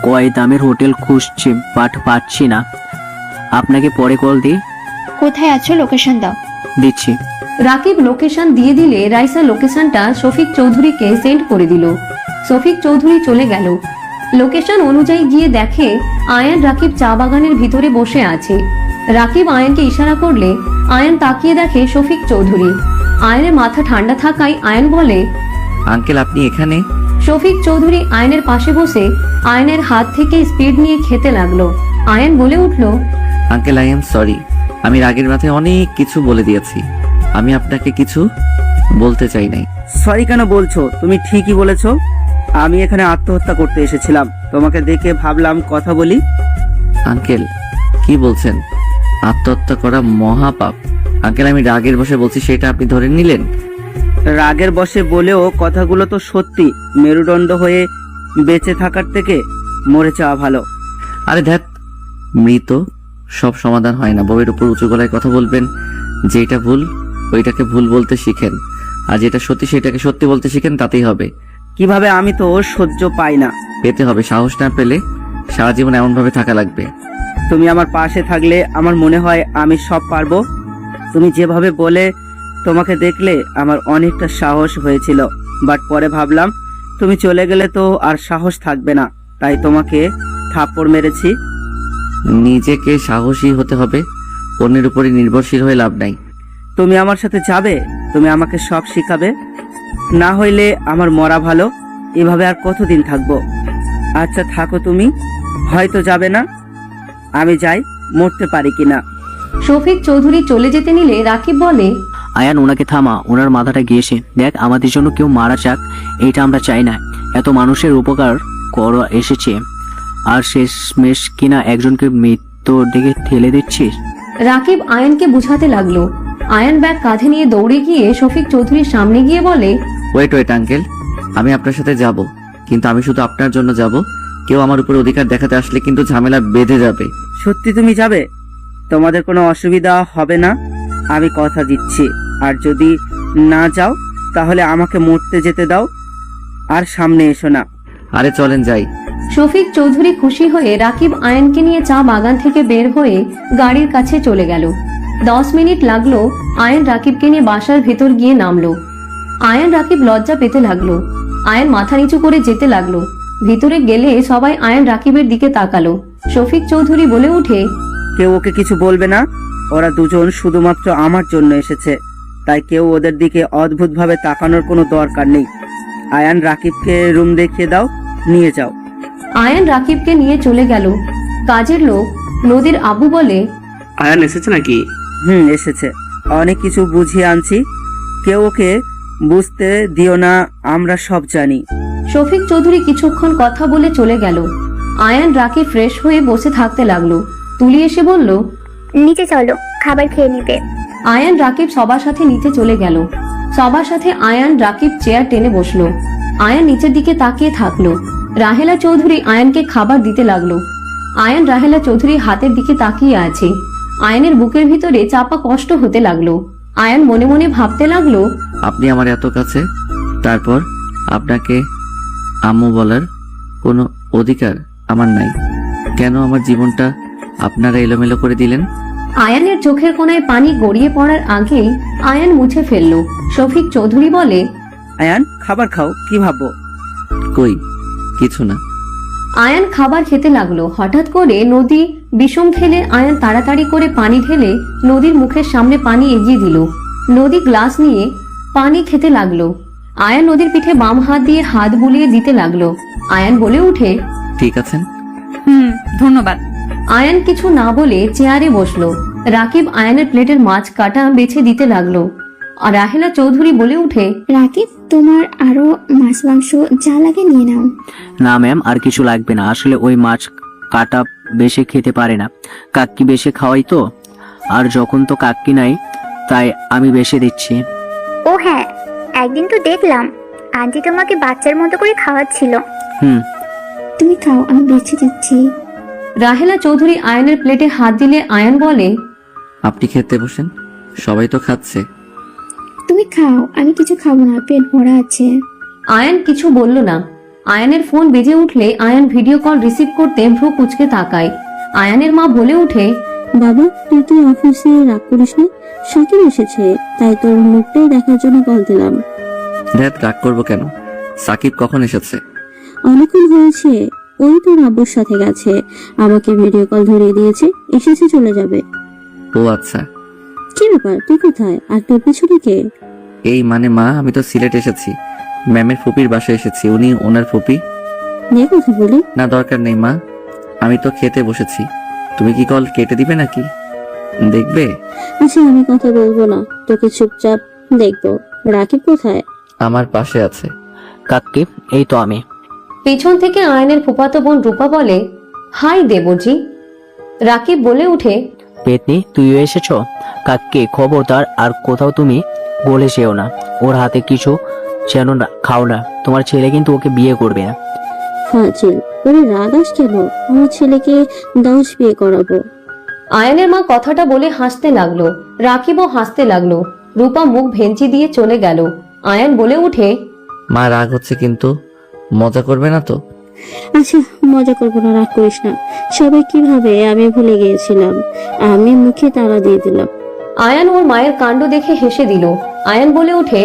F: কয় দামের হোটেল খুঁজছি বাট পাচ্ছি না, আপনাকে পরে কল দিই।
I: কোথায় আছো লোকেশন দাও।
F: দিচ্ছি।
C: রাকিব লোকেশন দিয়ে দিলে রাইসা লোকেশনটা শফিক চৌধুরীকে সেন্ড করে দিল। শফিক চৌধুরী চলে গেল। লোকেশন অনুযায়ী গিয়ে দেখে আয়ান রাকিব চা বাগানের ভিতরে বসে আছে। রাকিব আয়ানকে ইশারা করলে আয়ান তাকিয়ে দেখে শফিক চৌধুরী। আয়ানের মাথা ঠান্ডা থাকায় আয়ান বলে,
A: আঙ্কেল আপনি এখানে?
C: শফিক চৌধুরী আয়নের পাশে বসে আয়নের হাত থেকে স্পিড নিয়ে খেতে লাগলো। আয়ন বলে উঠল,
A: আঙ্কেল আই এম সরি, আমি রাগের মাথায় অনেক কিছু বলে দিয়েছি। আমি আপনাকে কিছু বলতে চাই নাই।
K: সরি কেন বলছো? তুমি ঠিকই বলেছো। আমি এখানে আত্মহত্যা করতে এসেছিলাম, তোমাকে দেখে ভাবলাম কথা বলি।
A: আঙ্কেল কি বলছেন? আত্মহত্যা করা মহাপাপ। আঙ্কেল আমি রাগের বসে বলছি, সেটা আপনি ধরে নিলেন?
K: রাগের বশে বলেও কথাগুলো তো সত্যি। মেরুদণ্ড হয়ে বেঁচে থাকার থেকে মরে যাওয়া ভালো।
A: আরে ধ্যাত, মৃত সব সমাধান হয় না। বউয়ের উপর উঁচু গলায় কথা বলবেন। যেটা ভুল ওইটাকে ভুল বলতে শিখেন, আর যেটা সত্যি সেটাকে সত্যি বলতে শিখেন, তাতেই হবে।
K: কিভাবে? আমি তো সহ্য পাই না।
A: পেতে হবে। সাহস না পেলে সারা জীবন এমন ভাবে থাকা লাগবে।
K: তুমি আমার পাশে থাকলে আমার মনে হয় আমি সব পারবো। তুমি যেভাবে বলে তোমাকে দেখলে আমার অনেকটা সাহস হয়েছিল, বাট পরে ভাবলাম তুমি চলে গেলে তো আর সাহস থাকবে না, তাই তোমাকে থাপ্পড় মেরেছি।
A: নিজেকে সাহসী হতে হবে, অন্যের উপরে নির্ভরশীল হয়ে লাভ নাই।
K: তুমি আমার সাথে যাবে? তুমি আমাকে সব শিখাবে? না হইলে আমার মরা ভালো। এভাবে আর কতদিন থাকবো? আচ্ছা থাকো, তুমি হয়তো যাবে না, আমি যাই, মরতে পারি কিনা।
C: শফিক চৌধুরী চলে যেতে নিলে রাকিব বলে,
F: আয়ান ওনাকে থামা, ওনার মাথাটা গিয়েছে। দেখ আমাদের জন্য কেউ মারা যাক, এটা আমরা চাই না। এত মানুষের উপকার করা এসেছে, আর শেষমেশ কিনা একজনকে মৃত্যুর দিকে ঠেলে দিচ্ছিস।
C: রাকিব আয়নকে বুঝাতে লাগলো। আয়ন ব্যাগ কাঁধে নিয়ে দৌড়ে গিয়ে শফিক চৌধুরীর সামনে গিয়ে বলে,
A: ওয়েট আঙ্কেল, আমি আপনার সাথে যাব, কিন্তু আমি শুধু আপনার জন্য যাব। কেউ আমার উপর অধিকার দেখাতে আসলে কিন্তু ঝামেলা বেঁধে যাবে।
K: সত্যি তুমি যাবে? তোমাদের কোনো অসুবিধা হবে না, আমি কথা দিচ্ছি। আর যদি না যাও তাহলে আমাকে মরতে যেতে দাও, আর সামনে এসো না।
A: আরে চলেন যাই।
C: শফিক চৌধুরী খুশি হয়ে রাকিব আয়ানকে নিয়ে চা বাগান থেকে বের হয়ে গাড়ির কাছে চলে গেল। 10 মিনিট লাগলো আয়ান রাকিবকে নিয়ে বাসার ভেতর গিয়ে নামলো। আয়ান রাকিব লজ্জা পেতে লাগলো। আয়ান মাথা নিচু করে যেতে লাগলো। ভিতরে গেলে সবাই আয়ান রাকিবের দিকে তাকালো। শফিক চৌধুরী বলে উঠে,
K: কেউ ওকে কিছু বলবে না, ওরা দুজন শুধুমাত্র আমার জন্য এসেছে, তাই কেউ ওদের দিকে অদ্ভুতভাবে তাকানোর কোনো দরকার নেই। আয়ান রাকিবকে রুম দেখিয়ে দাও, নিয়ে যাও।
C: আয়ান রাকিবকে নিয়ে চলে গেল। কাজের লোক নদীর আবু বলে,
E: আয়ান এসেছে নাকি?
K: এসেছে, অনেক কিছু বুঝিয়ে আনছি, কেউ ওকে বুঝতে দিও না, আমরা সব জানি।
C: শফিক চৌধুরী কিছুক্ষণ কথা বলে চলে গেল। আয়ান রাকিব ফ্রেশ হয়ে বসে থাকতে লাগলো। তুলি এসে বলল,
J: নিচে চলো, খাবার খেয়ে নিবে।
C: আয়ান রাকিব সবার সাথে নিচে চলে গেল। সবার সাথে আয়ান রাকিব চেয়ার টেনে বসলো। আয়ান নিচের দিকে তাকিয়ে থাকলো। রাহেলা চৌধুরী আয়ানকে খাবার দিতে লাগলো। আয়ান রাহেলা চৌধুরী হাতের দিকে তাকিয়ে আছে। আয়ানের বুকের ভিতরে চাপা কষ্ট হতে লাগলো। আয়ান মনে মনে ভাবতে লাগলো,
A: আপনি আমার এত কাছে, তারপর আপনাকে আম্মু বলার কোনো অধিকার আমার নাই। কেন আমার জীবনটা আপনারা এলোমেলো করে দিলেন?
C: আয়ানের চোখের কোণায় পানি গড়িয়ে পড়ার আগেই আয়ান মুছে ফেললো। শফিক চৌধুরী বলে,
K: আয়ান খাবার খাও, কি ভাবো?
A: কই কিছু না।
C: আয়ান খাবার খেতে লাগলো। হঠাৎ করে নদী বিষম খেলে আয়ান তাড়াতাড়ি করে পানি ঢেলে নদীর মুখের সামনে পানি এগিয়ে দিল। নদী গ্লাস নিয়ে পানি খেতে লাগলো। আয়ান নদীর পিঠে বাম হাত দিয়ে হাত বুলিয়ে দিতে লাগলো। আয়ান বলে উঠে,
A: ঠিক আছেন?
B: ধন্যবাদ।
C: আয়ান কিছু না বলে চেয়ারে বসলো। রাকিব আয়ানের প্লেটের মাছ কাটা বেছে দিতে লাগলো। আর রাহেলা চৌধুরী বলে উঠে,
D: রাকিব, তোমার আরো মাছ মাংস যা লাগে নিয়ে নাও।
F: না ম্যাম, আর কিছু লাগবে না। আসলে ওই মাছ কাটা বেশি খেতে পারে না, কাক্কি বেশি খাওয়াই তো, আর যখন তো কাক্কি নাই তাই আমি বেশি দিচ্ছি।
J: ও হ্যাঁ, একদিন তো দেখলাম আন্টি তোমাকে বাচ্চার মতো করে খাওয়াচ্ছিল।
D: তুমি খাও, আমি বেছে দিচ্ছি।
C: রাহেলা চৌধুরী আয়ানের প্লেটে হাত দিলে আয়ান বলে,
A: আপনি খেতে বসেন, সবাই তো খাচ্ছে।
D: তুমি খাও, আমি কিছু খাবো না, পেট ভরা আছে।
C: আয়ান কিছু বলল না। আয়ানের ফোন বেজে উঠলে আয়ান ভিডিও কল রিসিভ করতে ভ্রু কুঁচকে তাকায়। আয়ানের মা বলে উঠে,
G: বাবা তুই অফিসে রাগ করিস না, সাকিব এসেছে তাই তোর মুখটাই দেখার জন্য কল দিলাম।
A: ধ্যাত, রাগ করবো কেন? সাকিব কখন এসেছে?
G: অনেকক্ষণ হয়েছে, ওই তোর আব্বুর সাথে গেছে, আমাকে ভিডিও কল ধরিয়ে দিয়েছে, এসেছে চলে যাবে।
A: ও আচ্ছা।
G: কি ব্যাপার, তুই কোথায় আর তোর পিছনে কে?
A: এই মানে মা, আমি তো সিলেট এসেছি, ম্যামের ফুপির বাসায় এসেছি। উনি ওনার ফুপি।
G: নিয়ে কথা বলি।
A: না দরকার নেই মা, আমি তো খেতে বসেছি। তুমি কি কল কেটে দিবে নাকি দেখবে?
G: আচ্ছা আমি কথা বলবো না, তোকে চুপচাপ দেখবো। রাকিব কোথায়?
A: আমার পাশে আছে।
F: কাক্কি, এই তো আমি।
C: পেছন থেকে আয়ানের ফুফাতো বোন রূপা বলে, হাই দেবজি। রাকিব বলে উঠে,
F: পেতনি, তুইও এসেছো? কাক্কি খবরদার আর কোথাও তুমি বলে যেও না, ওর হাতে কিছু যেন না খাও না, তোমার ছেলে কিন্তু ওকে বিয়ে করবে না।
G: ফাজিল, ওরে রাগাস কেন? আমার ছেলেকে 10 বিয়ে করাবো।
C: আয়ানের মা কথাটা বলে হাসতে লাগলো। রাকিবও হাসতে লাগলো। রূপা মুখ ভেঞ্চি দিয়ে চলে গেল। আয়ান বলে উঠে,
A: মা রাগ হচ্ছে কিন্তু মজা করবে না তো?
G: আচ্ছা মজা করবো না, রাগ করিস না। সবাই কিভাবে আমি ভুলে গিয়েছিলাম, আমি মুখে তালা দিয়ে দিলাম।
C: আয়ান ওর মায়ের কাণ্ড দেখে হেসে দিল। আয়ান বলে উঠে,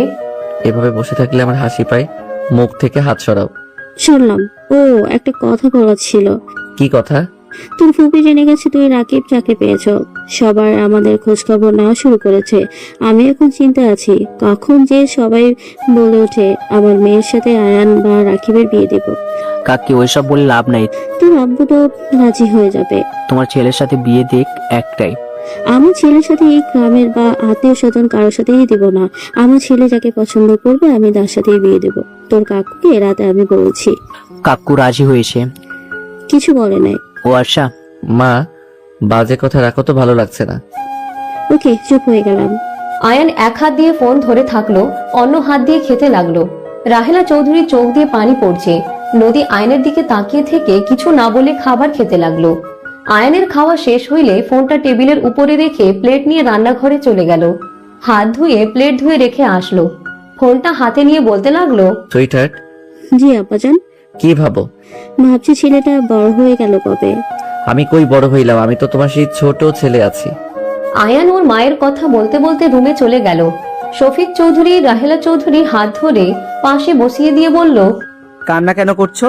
A: এভাবে বসে থাকলে আমার হাসি পায়, মুখ থেকে হাত সরাও।
G: শুনলাম, ও একটা কথা বলার ছিল।
A: কি কথা?
G: তোর ফুপি জেনে গেছে তুই রাকিব চাকরি পেয়েছ, সবার আমাদের খোঁজ খবর নেওয়া শুরু করেছে। আমি এখন চিন্তায় আছি, কখন যে সবাই বলে ওঠে আমার মেয়ের সাথে আয়ান বা রাকিবের বিয়ে দেব।
F: কাক্কি, ওইসব বলে লাভ নাই।
G: তোর আব্বু তো রাজি হয়ে যাবে।
F: তোমার ছেলের সাথে বিয়ে দেখ একটাই।
G: আমার ছেলের সাথে এই গ্রামের বা আত্মীয় স্বজন কারোর সাথেই দেব না। আমার ছেলে যাকে পছন্দ করবে আমি তার সাথেই বিয়ে দেব। তোর কাকুকে রাতে আমি বলছি।
F: কাকু রাজি হয়েছে?
G: কিছু বলে নাই।
F: ও আচ্ছা।
A: মা, বাজে কথা রাখো তো, ভালো লাগছে না।
G: ওকে, চুপ হয়ে গেলাম।
C: আয়ান এক হাত দিয়ে ফোন ধরে থাকলো, অন্য হাত দিয়ে খেতে লাগলো। রাহেলা চৌধুরী চোখ দিয়ে পানি পড়ছে। নদী আয়নের দিকে তাকিয়ে থেকে কিছু না বলে খাবার খেতে লাগলো। আয়ানের খাওয়া শেষ হইলে ফোনটা টেবিলের উপরে রেখে প্লেট নিয়ে রান্নাঘরে চলে গেল। হাত ধুয়ে প্লেট ধুয়ে রেখে আসলো। ফোনটা হাতে নিয়ে বলতে লাগলো,
A: সুইটহার্ট,
G: জি আব্বাজান।
A: কি ভাবো?
G: ভাবছি ছেলেটা বড় হয়ে গেল কবে।
A: আমি কই বড় হইলাম, আমি তো তোমার সেই ছোট ছেলে আছি।
C: আয়ান ওর মায়ের কথা বলতে বলতে রুমে চলে গেল। শফিক চৌধুরী রাহেলা চৌধুরী হাত ধরে পাশে বসিয়ে দিয়ে বলল,
K: কান্না কেন করছো?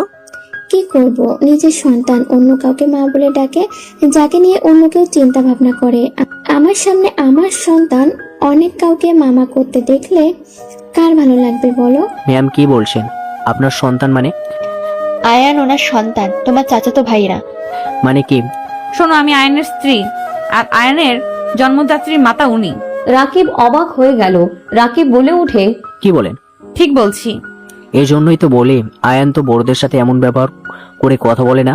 D: কি করব, নিজের সন্তান অন্য কাউকে মা বলে ডাকে, যাকে নিয়ে অন্য কেউ চিন্তা ভাবনা করে। আমার সামনে আমার সন্তান অনেক কাউকে মামা করতে দেখলে কার ভালো লাগবে বলো?
F: ম্যাম কি বলছেন? আপনার সন্তান মানে?
I: আয়ান ওনার সন্তান, তোমার চাচাতো ভাইরা।
F: মানে কি?
B: শোনো, আমি আয়নের স্ত্রী, আর আয়নের জন্মদাত্রীর মাতা উনি।
C: রাকিব অবাক হয়ে গেল। রাকিব বলে উঠে,
F: কি বলেন?
B: ঠিক বলছি।
F: এই জন্যই তো বলি আয়ান তো বড়দের সাথে এমন ব্যবহার করে কথা বলে না।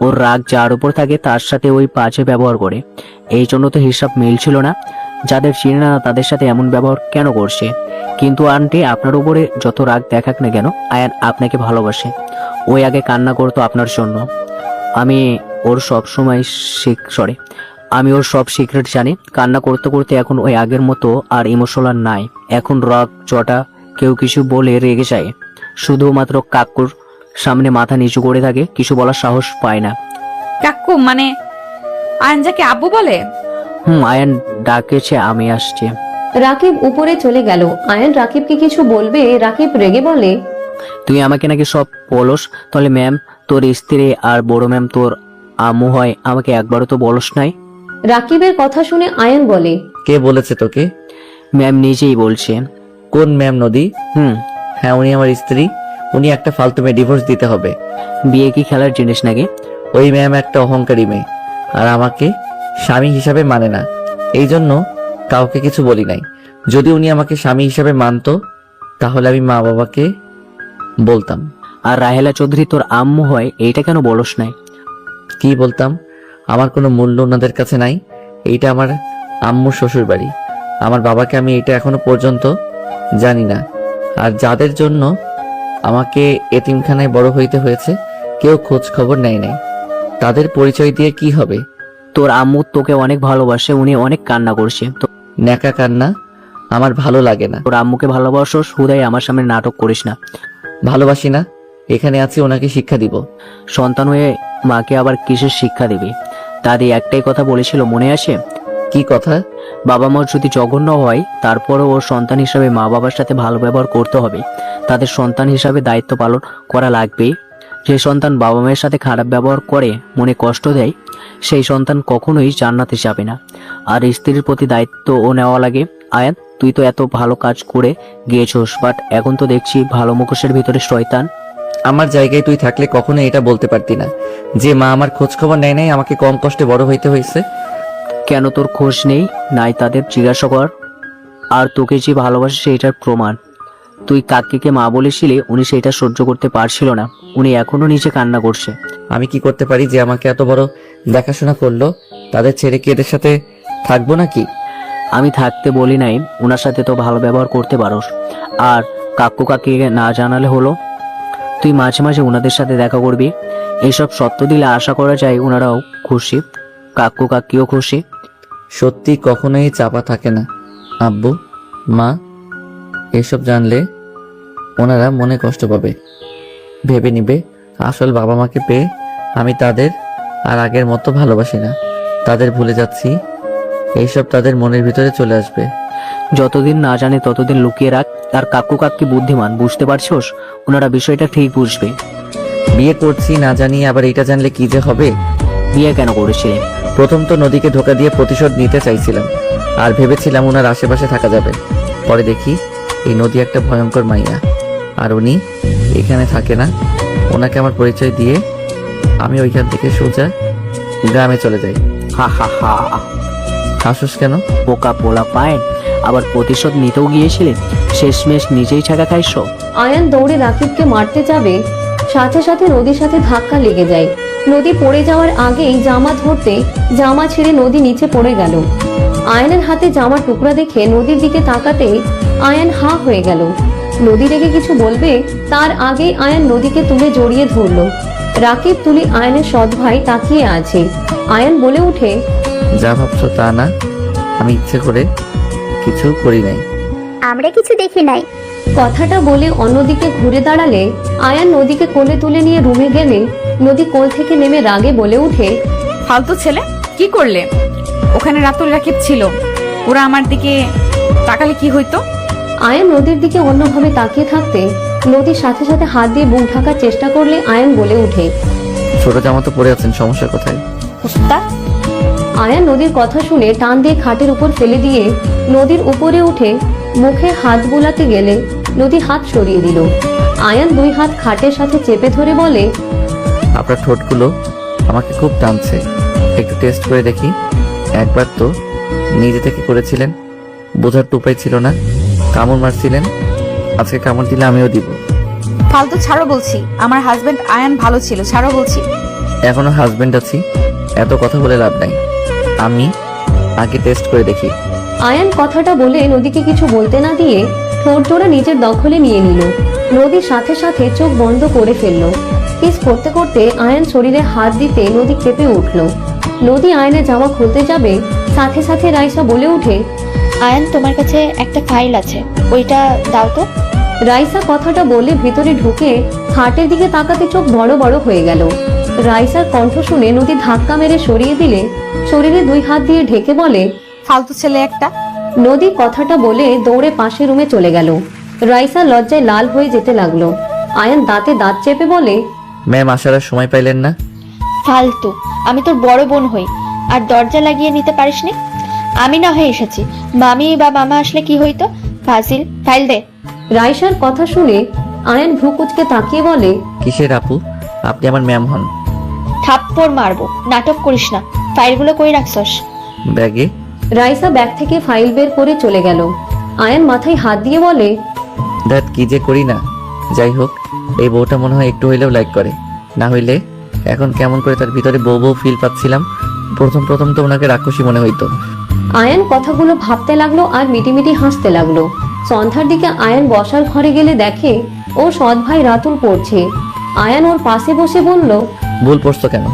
F: ওর রাগ যার উপর থাকে তার সাথে ওই বাজে ব্যবহার করে। এই জন্য তো হিসাব মিলছিল না। যাদের চিনে না তাদের সাথে এমন ব্যবহার কেন করছে? কিন্তু আন্টি, আপনার উপরে যত রাগ দেখাক না কেন, আয়ান আপনাকে ভালোবাসে। ওই আগে কান্না করতো আপনার জন্য। আমি ওর সব সময় আমি ওর সব সিক্রেট জানি। কান্না করতে করতে এখন ওই আগের মতো আর ইমোশনাল নাই। এখন রাগ চটা কেউ কিছু বলে রেগে যায়, শুধুমাত্র কাকুর সামনে মাথা নিচু করে থাকে, কিছু বলার সাহস পায় না।
B: কাকু মানে আয়ন যাকে আব্বু বলে?
F: আয়ান ডাকেছে, আমি আসছি।
C: রাকিব উপরে চলে গেল। আয়ান রাকিবকে কিছু বলবে, রাকিব রেগে বলে,
F: তুই আমাকে নাকি সব বলস? তাহলে ম্যাম তোর স্ত্রী আর বড় ম্যাম তোর আম্মু হয়, আমাকে একবারও তো বলস নাই।
C: রাকিবের কথা শুনে আয়ান বলে,
A: কে বলেছে তোকে?
F: ম্যাম নিজেই বলছে।
A: কোন ম্যাম? নদী? হ্যাঁ, উনি আমার স্ত্রী। উনি একটা ফালতু মেয়ে, ডিভোর্স দিতে হবে।
F: বিয়ে কি খেলার জিনিস নাকি?
A: ওই ম্যাম একটা অহংকারী মেয়ে, আর আমাকে স্বামী হিসাবে মানে না। এই জন্য কাউকে কিছু বলি নাই। যদি উনি আমাকে স্বামী হিসাবে মানতো তাহলে আমি মা বাবাকে বলতাম।
F: আর রাহেলা চৌধুরী তোর আম্মু হয়, এইটা কেন বলস নাই?
A: কি বলতাম? আমার কোনো মূল্য ওনাদের কাছে নাই। এইটা আমার আম্মুর শ্বশুর বাড়ি। আমার বাবাকে আমি এটা এখনো পর্যন্ত জানি না। আর যাদের জন্য আমাকে এতিমখানায় বড় হইতে হয়েছে, কেউ খোঁজ খবর নেয় নাই। তাদের পরিচয় দিয়ে কি হবে?
F: তোর আম্মু তোকে অনেক ভালোবাসে, উনি অনেক কান্না করছে।
A: ন্যাকা কান্না আমার ভালো লাগে না।
F: তোর আম্মুকে ভালোবাসোস, হুদাই আমার সামনে নাটক করিস না।
A: ভালোবাসি না, এখানে আছি ওনাকে শিক্ষা দিব।
F: সন্তান হয়ে মাকে আবার কিসের শিক্ষা দিবি? দাদি একটাই কথা বলেছিল, মনে আসে?
A: কি কথা?
F: বাবা মা যদি জঘন্য হয় তারপরও ওর সন্তান হিসাবে মা বাবার সাথে ভালো ব্যবহার করতে হবে। তাদের সন্তান হিসাবে দায়িত্ব পালন করা লাগবে। যে সন্তান বাবা মায়ের সাথে খারাপ ব্যবহার করে, মনে কষ্ট দেয়, সেই সন্তান কখনোই জান্নাতে যাবে না। আর স্ত্রীর প্রতি দায়িত্ব ও নেওয়া লাগে। আয়ান, তুই তো এত ভালো কাজ করে গিয়েছোস, বাট এখন তো দেখছি ভালো মুখোশের ভিতরে শয়তান।
A: আমার জায়গায় তুই থাকলে কখনো এটা বলতে পারতি না যে মা আমার খোঁজ খবর নেয় নাই, আমাকে কম কষ্টে বড় হইতে হয়েছে।
F: কেন তোর খোঁজ নেই নাই তাদের জিজ্ঞাসা কর। আর তোকে যে ভালোবাসে সেইটার প্রমাণ। তুই কাকিকে মা বলেছিলি, উনি সেটা সহ্য করতে পারছিল না, উনি এখনো নিচে কান্না করছে।
A: আমি কি করতে পারি যে আমাকে এত বড় দেখাশোনা করলো? তাদের ছেড়ে কি এদের সাথে থাকবো নাকি?
F: আমি থাকতে বলি নাই, ওনার সাথে তো ভালো ব্যবহার করতে পারোস। আর কাকু কাকিকে না জানালে হলো, তুই মাঝে মাঝে ওনাদের সাথে দেখা করবি। এইসব সত্য দিলে আশা করা যায় ওনারাও খুশি, কাকু কাকিও খুশি।
A: সত্যি কখনোই চাপা থাকে না আব্বু, মা। এসব জানলে ওনারা মনে কষ্ট পাবে, ভেবে নিবে আসল বাবা মাকে পেয়ে আমি তাদের আর আগের মতো ভালোবাসি না, তাদের ভুলে যাচ্ছি। এইসব তাদের মনের ভিতরে চলে আসবে।
F: যতদিন না জানে ততদিন লুকিয়ে রাখ। আর কাকু কাকি বুদ্ধিমান, বুঝতে পারছোস? ওনারা বিষয়টা ঠিক বুঝবে।
A: বিয়ে করছি না জানিয়ে আবার এটা জানলে কি যে হবে।
F: বিয়ে কেন করেছিলেন?
A: প্রথম তো নদীকে ধোকা দিয়ে প্রতিশোধ নিতে চাইছিলাম, আর ভেবেছিলাম ওনার আশেপাশে থাকা যাবে। পরে দেখি এই নদী একটা ভয়ঙ্কর মাইয়া, আর উনি এখানে থাকে না। ওনাকে আমার পরিচয় দিয়ে আমি ওইখান থেকে সোজা গ্রামে চলে যাই।
F: হা হা হা।
A: হাসুস কেন?
F: পোকা পোলা পায়, আবার প্রতিশোধ নিতেও গিয়েছিলেন, শেষমেশ নিজেই ছাকা খাইছো।
C: আয়ান দৌড়ে রাকিবকে মারতে যাবে, সাথে সাথে নদীর সাথে ধাক্কা লেগে যায়। নদী পড়ে যাওয়ার আগেই জামা ধরতে জামা ছেড়ে নদী নিচে পড়ে গেল। আয়ানের হাতে জামার টুকরা দেখে নদীর দিকে তাকাতে আয়ান হা হয়ে গেল। নদী রেগে কিছু বলবে তার আগেই আয়ান নদীকে তুলে জড়িয়ে ধরলো। রাকিব তুলি আয়ানের সৎ ভাই তাকিয়ে আছে। আয়ান বলে উঠে,
A: যা ভাবছো তা না, আমি ইচ্ছে করে কিছু করি নাই।
J: আমরা কিছু দেখি নাই।
C: কথাটা বলে অন্যদিকে ঘুরে দাঁড়ালে আয়ান নদীকে কোলে তুলে নিয়ে রুমে গেলে নদী কোল থেকে নেমে রাগে বলে উঠে,
B: ফালতু ছেলে, কি করলে? ওখানে রাতুল রাকিব ছিল, ওরা আমার দিকে তাকালে কি হইতো?
C: আয়ান নদীর দিকে অন্যভাবে তাকিয়ে থাকতে নদীর সাথে সাথে হাত দিয়ে বুক ঢাকার চেষ্টা করলে আয়ান বলে উঠে,
A: ছোট জামা তো পরে আছেন, সমস্যা কোথায়?
I: উস্তাদ,
C: আয়ান নদীর কথা শুনে টান দিয়ে খাটের উপর ফেলে দিয়ে নদীর উপরে উঠে মুখে হাত বোলাতে গেলে নদী হাত সরিয়ে দিল। আয়ান 2 হাত খাটের সাথে চেপে ধরে বলে,
A: আপনার ঠোঁটগুলো আমাকে খুব টানছে, একটু টেস্ট করে দেখি। একবার তো নিজে থেকে করেছিলেন, বোঝার তো উপায় ছিল না, কামড় মারছিলেন, আজকে কামড় দিলে আমিও দিব।
B: ফালতু ছাড়ো বলছি, আমার হাজবেন্ড আয়ান ভালো ছিল, ছাড়ো বলছি।
A: এখনো হাজবেন্ড আছি, এত কথা বলে লাভ নাই, আমি আগে টেস্ট করে দেখি।
C: আয়ান কথাটা বলে নদীকে কিছু বলতে না দিয়ে ঠোঁট জোড়া নিজের দখলে নিয়ে নিল। নদীর সাথে সাথে চোখ বন্ধ করে ফেললো। কিস করতে করতে আয়ান শরীরে হাত দিতে নদী কেঁপে উঠল। নদী আয়নের জামা খুলতে যাবে, সাথে সাথে রাইসা বলে উঠে,
I: আয়ান তোমার কাছে একটা ফাইল আছে, ওইটা দাও তো।
C: রাইসা কথাটা বলে ভিতরে ঢুকে খাটের দিকে তাকাতে চোখ বড় বড় হয়ে গেল। রাইসার কণ্ঠ শুনে নদী ধাক্কা মেরে সরিয়ে দিলে শরীরে 2 হাত দিয়ে ঢেকে বলে,
B: ফালতু ছেলে একটা।
C: নদী কথাটা বলে দৌড়ে পাশের রুমে চলে গেল। রাইসা লজ্জায় লাল হয়ে যেতে লাগলো। আয়ান দাঁতে দাঁত চেপে বলে,
A: ম্যাম আসার আর সময় পাইলেন না?
I: ফালতু, আমি তোর বড় বোন হই, আর দরজা লাগিয়ে নিতে পারিসনি? আমি না হয়ে এসেছি, মামি বা মামা আসলে কি হইতো? ফাজিল, ফাইল দে।
C: রাইসার কথা শুনে আয়ান ভ্রু কুচকে তাকিয়ে বলে,
A: কিসের আপু, আপনি আমার ম্যাম হন।
I: থাপ্পড় মারবো, নাটক করিস না। ফাইলগুলো কই রাখছস?
A: ব্যাগে।
C: রাইসা ব্যাগ থেকে ফাইল বের করে চলে গেল। আয়ান মাথায় হাত দিয়ে বলে,
A: দ্যাট কি যে করি না। যাই হোক, এই বউটা মনে হয় একটু হইলেও লাইক করে, না হইলে এখন কেমন করে তার ভিতরে বউ বউ ফিল পাচ্ছিলাম। প্রথম প্রথম তো ওনাকে রাক্ষসী মনে হইতো।
C: আয়ান কথাগুলো ভাবতে লাগলো আর মিটিমিটি হাসতে লাগলো। সন্ধ্যার দিকে আয়ান বসার ঘরে গেলে দেখে ও সৎ ভাই রাতুল পড়ছে। আয়ান ওর পাশে বসে বলল,
A: ভুল পড়ছো কেন?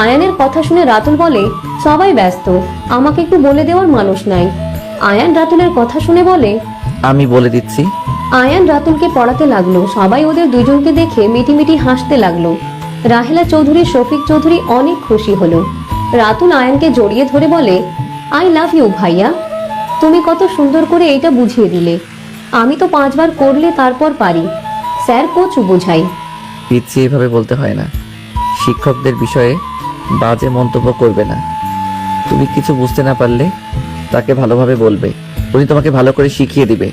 C: আয়ানের কথা শুনে রাতুল বলে, সবাই ব্যস্ত, আমাকে একটু বলে দেওয়ার মানুষ নাই। আয়ান রাতুলের কথা শুনে বলে,
A: আমি বলে দিচ্ছি।
C: আয়ান রাতুলকে পড়াতে লাগলো। সবাই ওদের দুজনকে দেখে মিটিমিটি হাসতে লাগলো। রাহেলা চৌধুরী, শফিক চৌধুরী অনেক খুশি হলো। রাতুল আয়ানকে জড়িয়ে ধরে বলে, আই লাভ ইউ ভাইয়া, তুমি কত সুন্দর করে এইটা বুঝিয়ে দিলে। আমি তো 5 বার করলে তারপর পারি, স্যার কোচ বুঝাই।
A: পিচ্ছি এভাবে বলতে হয় না, শিক্ষকদের বিষয়ে বাজে মন্তব্য করবে না। তুমি কিছু বুঝতে না পারলে তাকে ভালোভাবে বলবে, উনি তোমাকে ভালো করে শিখিয়ে দিবে।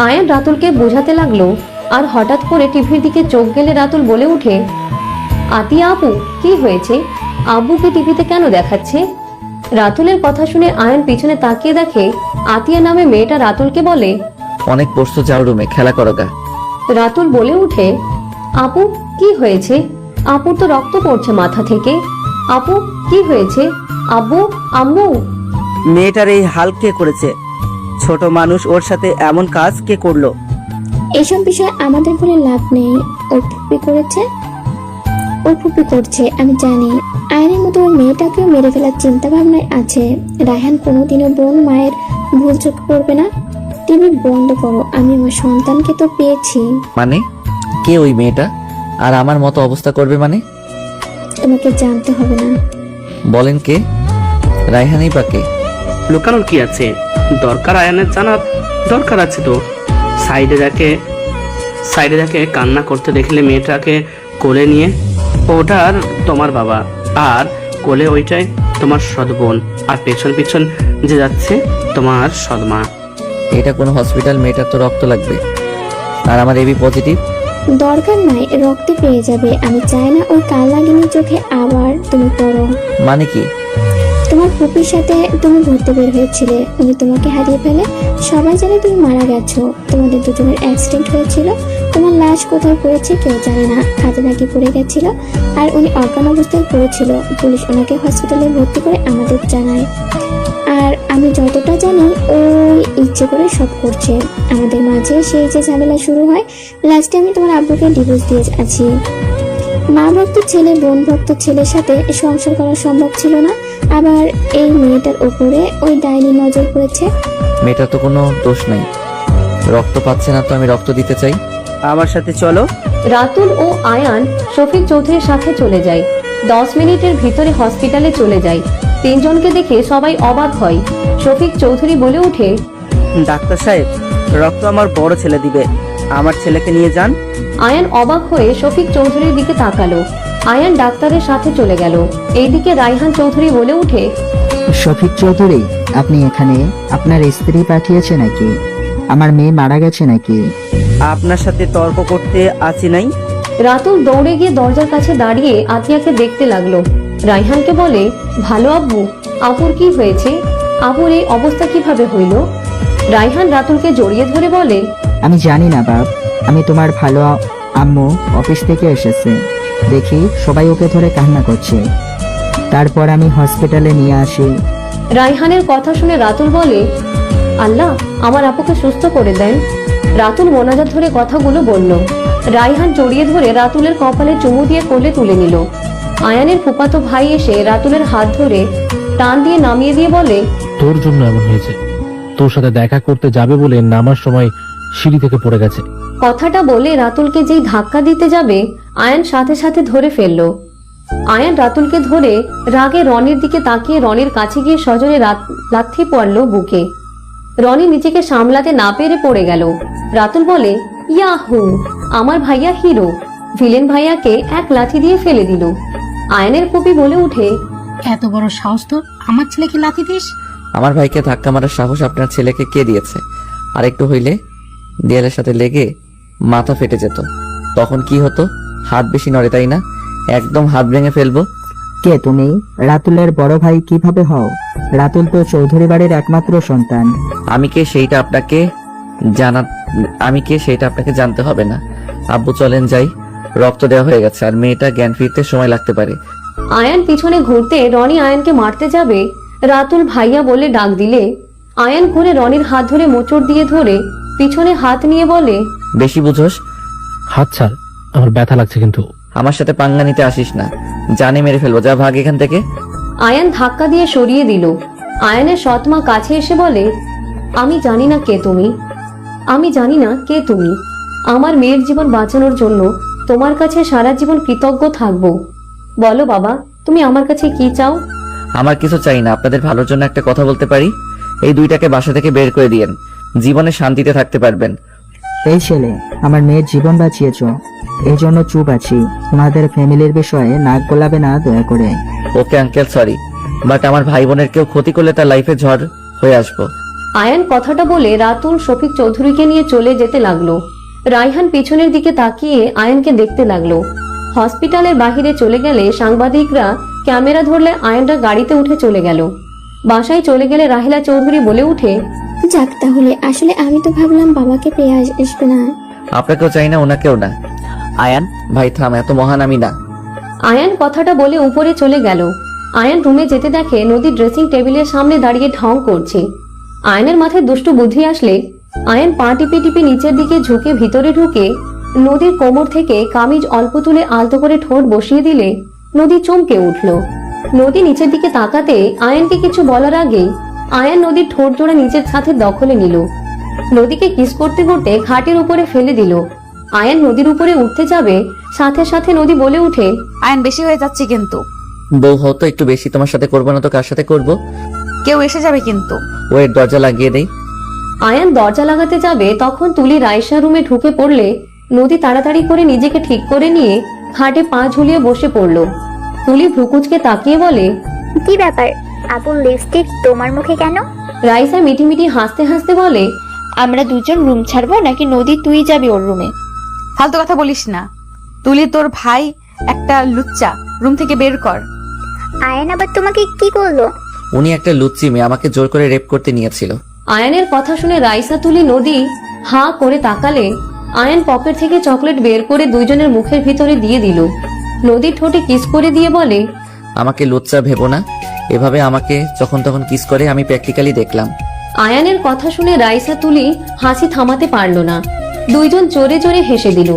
C: আয়ান রাতুলকে বোঝাতে লাগলো। আর হঠাৎ করে টিভির দিকে চোখ গেলে রাতুল বলে উঠে, আতিয়া আপু, কি হয়েছে? আব্বুকে টিভিতে কেন দেখাচ্ছে? রাতুলের কথা শুনে আয়ান পিছনে তাকিয়ে দেখে আতিয়া নামে মেয়েটা রাতুলকে বলে,
A: অনেক পড়ছো, যাও রুমে খেলা করো গা।
C: রাতুল বলে উঠে, আপু কি হয়েছে? আপুর তো রক্ত পড়ছে মাথা থেকে। আপু কি হয়েছে? আব্বু, আম্মু।
K: মেয়েটার এই হাল কে করেছে? ছোট মানুষ, ওর সাথে এমন কাজ কে করলো?
D: এসব বিষয় আমাদের বলে লাভ নেই। ওর ফুপি করেছে, ওর ফুপি করছে, আমি জানি। আয়নের মতো ওই মেয়েটাকেও মেরে ফেলার চিন্তা ভাবনায় আছে। রায়হান কোনোদিনও বোন মায়ের ভুল চোখ পড়বে না। টিভি বন্ধ করো, আমি আমার সন্তানকে তো পেয়েছি।
A: মানে কে ওই মেয়েটা? আর আমার মতো অবস্থা করবে মানে?
D: তোমাকে জানতে হবে না।
A: বলেন কে? রায়হানই পাকে।
E: লুকানোর কি আছে? দরকার আয়ানের জানার দরকার আছে তো। সাইডে যাকে কান্না করতে দেখলে মেয়েটাকে কোলে নিয়ে, ওটার তোমার বাবা, আর কোলে ওইটাই তোমার সৎ বোন, আর পেছন পিছন যে যাচ্ছে তোমার সৎমা।
A: এটা কোনো হসপিটাল, মেয়েটার তো রক্ত লাগবে, আর আমার এবি পজিটিভ।
D: দরকার নাই, রক্তে পেয়ে যাবে। আমি চাই না ওই কাল লাগিনি চোখে আবার তুমি পড়ো।
A: মানে কি?
D: তোমার ফুপির সাথে তুমি ঘুরতে বের হয়েছিলে, উনি তোমাকে হারিয়ে ফেলে। সবাই জানে তুমি মারা গেছো। তোমাদের দুজনের অ্যাক্সিডেন্ট হয়েছিল। তোমার লাশ কোথায় পড়েছে কেউ জানে না। খাদে নাকি পড়ে গেছিল, আর উনি অজ্ঞান অবস্থায় পড়েছিল। পুলিশ ওনাকে হসপিটালে ভর্তি করে আমাদের জানায়। আর আমি যতটা জানি ওই ইচ্ছে করে সব করছে। আমাদের মাঝে সেই যে ঝামেলা শুরু হয়, লাস্টে আমি তোমার আব্বুকে ডিভোর্স দিয়ে আছি। মা ভক্ত ছেলে বোন ভক্ত ছেলের সাথে সংসার করা সম্ভব ছিল না, আবার এই মেয়েটার উপরে ওই ডাইনি নজর পড়েছে।
A: মেয়েটার তো কোনো দোষ নাই, রক্ত পাচ্ছে না তো আমি রক্ত দিতে চাই।
K: আমার সাথে চলো।
C: রাতুল ও আয়ান শফিক চৌধুরীর সাথে চলে যায়। 10 মিনিটের ভিতরে হসপিটালে চলে যায়। তিনজনকে দেখে সবাই অবাক হয়। শফিক চৌধুরী বলে ওঠে,
K: ডাক্তার সাহেব, রক্ত আমার বড় ছেলে দিবে, আমার ছেলেকে নিয়ে যান।
C: আয়ান অবাক হয়ে শফিক চৌধুরীর দিকে তাকালো। আয়ান ডাক্তারের সাথে চলে গেল। এইদিকে রায়হান চৌধুরী বলে উঠে,
M: শফিক চৌধুরী, আপনি এখানে আপনার স্ত্রী পাঠিয়েছে নাকি? আমার মেয়ে মারা গেছে নাকি?
K: আপনার সাথে তর্ক করতে আছি নাই।
C: রাতুল দৌড়ে গিয়ে দরজার কাছে দাঁড়িয়ে আতিয়াকে দেখতে লাগলো। রায়হানকে বলে, ভালো আব্বু, আপুর কি হয়েছে? আপুর এই অবস্থা কিভাবে হইল? রায়হান রাতুলকে জড়িয়ে ধরে বলে,
M: আমি জানি না বাপ, আমি তোমার ভালো আম্মু অফিস থেকে এসেছে, দেখি সবাই ওকে ধরে কান্না করছে, তারপর আমি হসপিটালে নিয়ে আসি।
C: রায়হানের কথা শুনে রাতুল বলে, আল্লাহ আমার আপুকে সুস্থ করে দেন। রাতুল মোনাজাত ধরে কথাগুলো বলল। রায়হান জড়িয়ে ধরে রাতুলের কপালে চুমু দিয়ে কোলে তুলে নিল। আয়ানের ফুফাতো ভাই এসে রাতুলের হাত ধরে টান দিয়ে নামিয়ে দিয়ে বলে,
N: তোর জন্য এমন হয়েছে, তোর সাথে দেখা করতে যাবে বলে নামার সময় সিঁড়ি থেকে পড়ে গেছে।
C: কথাটা বলে রাতুলকে যেই ধাক্কা দিতে যাবে, আয়ান সাথে সাথে ধরে ফেলল। আয়ান রাতুলকে ধরে রাগে রনির দিকে তাকিয়ে রনির কাছে গিয়ে সজোরে লাথি পড়ল বুকে। রনি নিজেকে সামলাতে না পেরে পড়ে গেল। রাতুল বলে, ইয়াহু, আমার ভাইয়া হিরো, ভিলেন ভাইয়াকে এক লাথি দিয়ে ফেলে দিল। আয়ানের ফুপি বলে উঠে,
L: এত বড় সাহস তোর, আমার ছেলেকে লাথি দিস?
A: আমার ভাইকে ধাক্কা মারার সাহস আপনার ছেলেকে কে দিয়েছে? আর একটু হইলে দেয়ালের সাথে লেগে মাথা ফেটে যেত, তখন কি হতো? হাত বেশি নড়ে তাই না? একদম হাত ভেঙে ফেলবো।
M: কে তুমি? রাতুলের বড় ভাই কিভাবে হও? রাতুল তো চৌধুরী বাড়ির একমাত্র সন্তান।
A: আমি কে সেইটা আপনাকে জানতে হবে না। আব্বু চলেন যাই, রক্ত দেওয়া হয়ে গেছে আর মেয়েটা জ্ঞান ফিরতে সময় লাগতে পারে।
C: আয়ান পিছনে ঘুরতে রনি আয়ানকে মারতে যাবে। রাতুল ভাইয়া বলে ডাক দিলে আয়ান ঘুরে রনির হাত ধরে মোচড় দিয়ে ধরে পিছনে হাত নিয়ে বলে,
A: বেশি বুঝোস?
N: হাত ছাড়, আমার ব্যথা লাগছে কিন্তু।
A: আমার সাথে পাঙ্গা নিতে আসিস না, জানে মেরে ফেলবো, যা ভাগ এখান থেকে।
C: আয়ান ধাক্কা দিয়ে সরিয়ে দিল। আয়ানের সৎমা কাছে এসে বলে, আমি জানি না কে তুমি। আমার মেয়ের জীবন বাঁচানোর জন্য তোমার কাছে সারা জীবন কৃতজ্ঞ থাকবো। বলো বাবা, তুমি আমার কাছে কি চাও?
A: আমার কিছু চাই না, আপনাদের ভালোর জন্য একটা কথা বলতে পারি? এই দুইটাকে বাসা থেকে বের করে দিয়েন, জীবনে শান্তিতে থাকতে পারবেন।
M: এই ছেলে, আমার মেয়ের জীবন বাঁচিয়েছ, এই জন্য চুপ আছি। তোমাদের ফ্যামিলির বিষয়ে নাক গলাবে না দয়া করে।
A: ওকে আঙ্কেল, সরি, বাট আমার ভাই বোনের কেউ ক্ষতি করলে তার লাইফে ঝড় হয়ে আসবো।
C: আয়ান কথাটা বলে রাতুল শফিক চৌধুরীকে নিয়ে চলে যেতে লাগলো। রায়হান পিছনের দিকে তাকিয়ে আয়ানকে দেখতে লাগলো। হসপিটালের বাহিরে চলে গেলে সাংবাদিকরা ক্যামেরা ধরলে আয়ানরা গাড়িতে উঠে চলে গেল। বাসায় চলে গেলে রাহিলা চৌধুরী বলে উঠে,
D: যাক তাহলে, আসলে আমি তো ভাবলাম বাবাকে পেয়ে আসবে না।
A: আপনাকেও চাই না, ওনাকেও না।
F: আয়ান,
A: ভাই থাম, এত মহান আমি না।
C: আয়ান কথাটা বলে উপরে চলে গেল। আয়ান রুমে যেতে দেখে নদী ড্রেসিং টেবিলের সামনে দাঁড়িয়ে ঢং করছে। আয়ানের মাথায় দুষ্টু বুদ্ধি আসলে আয়ান পা টিপে টিপে নিচের দিকে ঝুঁকে ভিতরে ঢুকে নদীর কোমর থেকে কামিজ অল্প তুলে আলতো করে ঠোঁট বসিয়ে দিলে নদী চমকে উঠল। নদী নিচের দিকে তাকাতে আয়ানকে কিছু বলার আগে আয়ান নদীর ঠোঁট জোড়া নিচের সাথে দখলে নিল। নদীকে কিস করতে করতে খাটের উপরে ফেলে দিল। আয়ান নদীর উপরে উঠতে যাবে, সাথে সাথে নদী বলে উঠে,
B: আয়ন বেশি হয়ে যাচ্ছে কিন্তু।
A: বউ হও তো একটু বেশি, তোমার সাথে করবো না তো কার সাথে করবো?
B: কেউ এসে যাবে কিন্তু।
A: ওয়েট, দরজা লাগিয়ে দেই।
C: আয়ান দরজা লাগাতে যাবে, তখন তুলি রাইসা রুমে ঢুকে পড়লে নদী তাড়াতাড়ি করে নিজেকে ঠিক করে নিয়ে খাটে পা ঝুলিয়ে বসে পড়ল। তুলি ভ্রুকুচকে তাকিয়ে বলে,
J: কি ব্যাপার, আপুর লিপস্টিক তোমার মুখে কেন?
C: রাইসা মিটিমিটি হাসতে হাসতে বলে,
I: আমরা দুজন রুম ছাড়বো নাকি নদী তুই যাবি ওর রুমে?
B: ফালতু কথা বলিস না। তুলি তোর ভাই একটা লুচ্চা, রুম থেকে বের কর।
J: আয়ান আবার তোমাকে কি করলো?
A: উনি একটা লুচ্চি মেয়ে, আমাকে জোর করে রেপ করতে নিয়েছিল।
C: আয়ানের কথা শুনে রাইসা তুলি নদী হাঁ করে তাকালে আয়ান পকেট থেকে চকলেট বের করে দুইজনের মুখের ভিতরে দিয়ে দিল। নদীর ঠোঁটে কিস করে দিয়ে বলে,
A: আমাকে লুচ্চা ভেবো না, এভাবে আমাকে যখন তখন কিস করে আমি প্র্যাকটিক্যালি দেখলাম।
C: আয়ানের কথা শুনে রাইসা তুলি হাসি থামাতে পারল না। দুইজন জোরে জোরে হেসে দিল।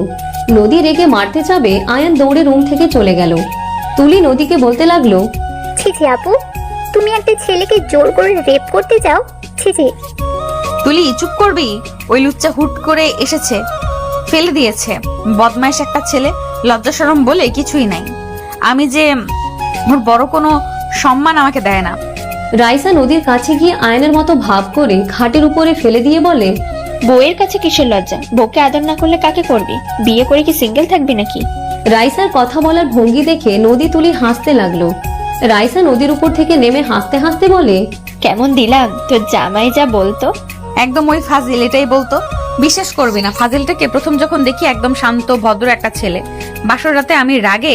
C: নদী রেগে মারতে যাবে, আয়ান দৌড়ে রুম থেকে চলে গেল। তুলি নদীকে বলতে লাগলো,
J: ছি ছি আপু, তুমি একটা ছেলেকে জোর করে রেপ করতে চাও? ছি ছি।
B: তুলি চুপ করবি? ওই লুচ্চা হুট করে এসেছে, ফেলে দিয়েছে। বদমাইশ একটা ছেলে, লজ্জা শরম বলে কিছুই নাই। আমি যে ওর বড় কোনো সম্মান আমাকে দেয় না।
C: রাইসা নদীর কাছে গিয়ে আয়নের মতো ভাব করে খাটের উপরে ফেলে দিয়ে বলে,
I: বউয়ের কাছে কিসের লজ্জা? বউকে আদর না করলে কাকে করবি? বিয়ে করে কি সিঙ্গেল থাকবি নাকি?
C: রাইসার কথা বলার ভঙ্গি দেখে নদী তুলি হাসতে লাগলো। রাইসা নদীর উপর থেকে নেমে হাসতে হাসতে বলে,
I: কেমন দিলাম তোর জামাই যা বলতো?
B: একদম ওই ফাজিল এটাই বলতো। বিশ্বাস করবি না, ফাজিলটাকে প্রথম যখন দেখি একদম শান্ত ভদ্র একটা ছেলে। বাসর রাতে আমি রাগে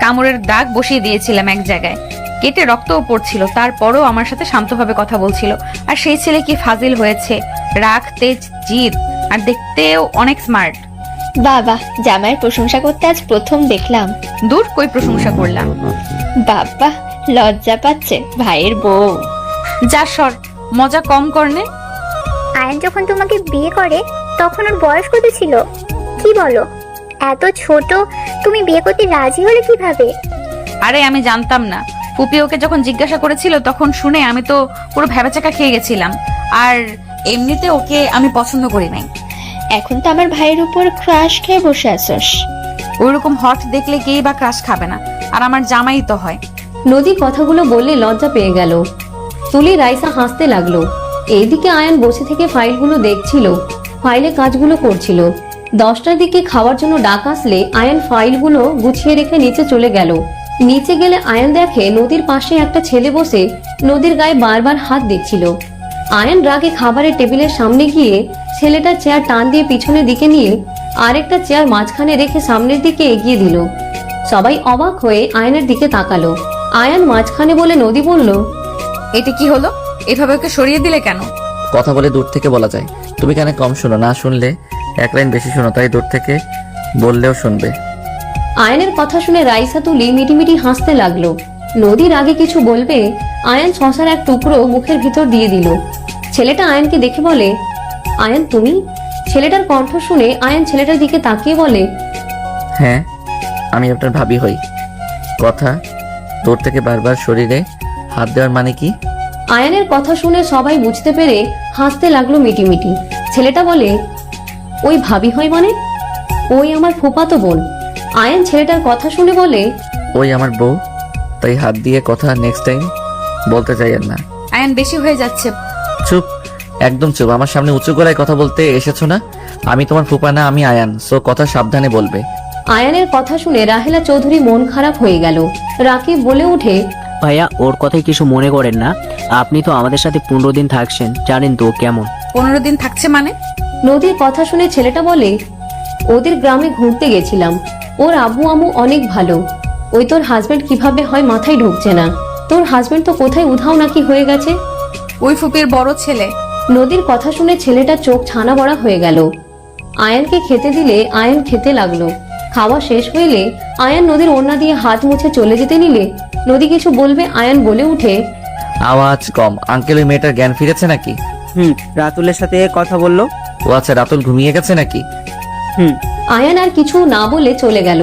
B: কামড়ের দাগ বসিয়ে দিয়েছিলাম এক জায়গায়, কেটে রক্তও পড়ছিল, তারপরও আমার সাথে শান্তভাবে কথা বলছিল। আর সেই ছেলে কি ফাজিল হয়েছে, রাগ, তেজ, জিদ, আর দেখতেও অনেক স্মার্ট।
I: বাবা, জামাইয়ের প্রশংসা করতে আজ প্রথম দেখলাম।
B: দূর, কই প্রশংসা করলাম?
I: বাবা, লজ্জা পাচ্ছে ভাইয়ের বউ।
B: যা সর, মজা কম করনে।
J: আয়ান যখন তোমাকে বিয়ে করে তখন ওর বয়স কত ছিল? কি বলো, এত ছোট তুমি বিয়ে করতে রাজি হলে কিভাবে?
B: আরে আমি জানতাম না। ফুপি ওকে যখন জিজ্ঞাসা করেছিল তখন শুনে আমি তো পুরো ভ্যাবাচাকা খেয়ে গেছিলাম। আর এমনিতে ওকে আমি পছন্দ করি নাই।
I: এখন তো আমার ভাইয়ের উপর ক্রাশ খেয়ে বসে আছস।
B: ওইরকম হট দেখলে কেই বা ক্রাশ খাবে না, আর আমার জামাই তো হয়।
C: নদী কথাগুলো বললে লজ্জা পেয়ে গেল। তুলি রাইসা হাসতে লাগলো। এইদিকে আয়ান বসে থেকে ফাইলগুলো দেখছিল, ফাইলে কাজগুলো করছিল। 10টার দিকে খাওয়ার জন্য ডাক আসলে আয়ান ফাইলগুলো গুছিয়ে রেখে নিচে চলে গেল। নিচে গেলে আয়ান দেখে নদীর পাশে একটা ছেলে বসে নদীর গায়ে বারবার হাত দিচ্ছিল। আয়ান রাগে খাবারের টেবিলের সামনে গিয়ে ছেলেটার চেয়ার টান দিয়ে পিছনের দিকে নিয়ে আরেকটা চেয়ার মাঝখানে রেখে সামনের দিকে এগিয়ে দিল। সবাই অবাক হয়ে আয়ানের দিকে তাকালো। আয়ান মাঝখানে বলে নদী বলল,
B: এটা কি হলো? এভাবে ওকে সরিয়ে দিলে কেন?
A: কথা বলে দূর থেকে বলা যায়। তুমি কেন কম শোনো? না শুনলে এক লাইন বেশি শোনো, তাই দূর থেকে বললেও শুনবে।
C: আয়ানের কথা শুনে রাইসা তুলি মিটিমিটি হাসতে লাগলো। নদীর আগে কিছু বলবে, আয়ান শশার এক টুকরো মুখের ভিতর দিয়ে দিল। ছেলেটা আয়ানকে দেখে বলে, আয়ান তুমি? ছেলেটার কণ্ঠ শুনে আয়ান ছেলেটার দিকে তাকিয়ে বলে,
A: হ্যাঁ, আমি আপনার ভাবি হই। কথা দূর থেকে বারবার শরীরে হাত দেওয়ার মানে কি?
C: আয়ানের কথা শুনে সবাই বুঝতে পেরে হাসতে লাগলো মিটিমিটি। ছেলেটা বলে, ওই ভাবি হয় মানে? ওই আমার ফুফাতো বোন। আয়ান ছেলেটার কথা শুনে বলে,
A: ওই আমার বউ, তাই হাত দিয়ে কথা নেক্সট টাইম বলতে চাই আর না।
B: আয়ান বেশি হয়ে যাচ্ছে।
A: চুপ, একদম চুপ। আমার সামনে উঁচু গলায় কথা বলতে এসেছো না? আমি তোমার ফুপা না, আমি আয়ান, সো কথা সাবধানে বলবে।
C: আয়ানের কথা শুনে রাহেলা চৌধুরী মন খারাপ হয়ে গেল। রাকিব বলে উঠে,
F: ভাইয়া, ওর কথাই কিছু মনে করেন না। আপনি তো আমাদের সাথে 15 দিন থাকছেন, জানেন তো কেমন।
B: 15 দিন থাকছে মানে?
C: নদীর কথা শুনে ছেলেটা বলে, ওদের গ্রামে ঘুরতে গেছিলাম। ওর আব্বু আম্মু অনেক ভালো। ওই তোর হাজবেন্ড কিভাবে হয় মাথায় ঢুকছে না। তোর হাজবেন্ড তো কোথায় উধাও নাকি হয়ে গেছে।
B: ওই ফুপির বড় ছেলে।
C: নদীর কথা শুনে ছেলেটার চোখ ছানা বড়া হয়ে গেল। আয়ানকে খেতে দিলে আয়ান খেতে লাগলো। খাওয়া শেষ হইলে আয়ান নদীর ওড়না দিয়ে হাত মুছে চলে যেতে নিলে নদী কিছু বলবে, আয়ান বলে উঠে,
A: আওয়াজ কম। আঙ্কেল, ওই মেয়েটার জ্ঞান ফিরেছে নাকি?
K: রাতুলের সাথে কথা বললো।
A: ও আচ্ছা, রাতুল ঘুমিয়ে গেছে নাকি?
C: আয়ান আর কিছু না বলে চলে গেল।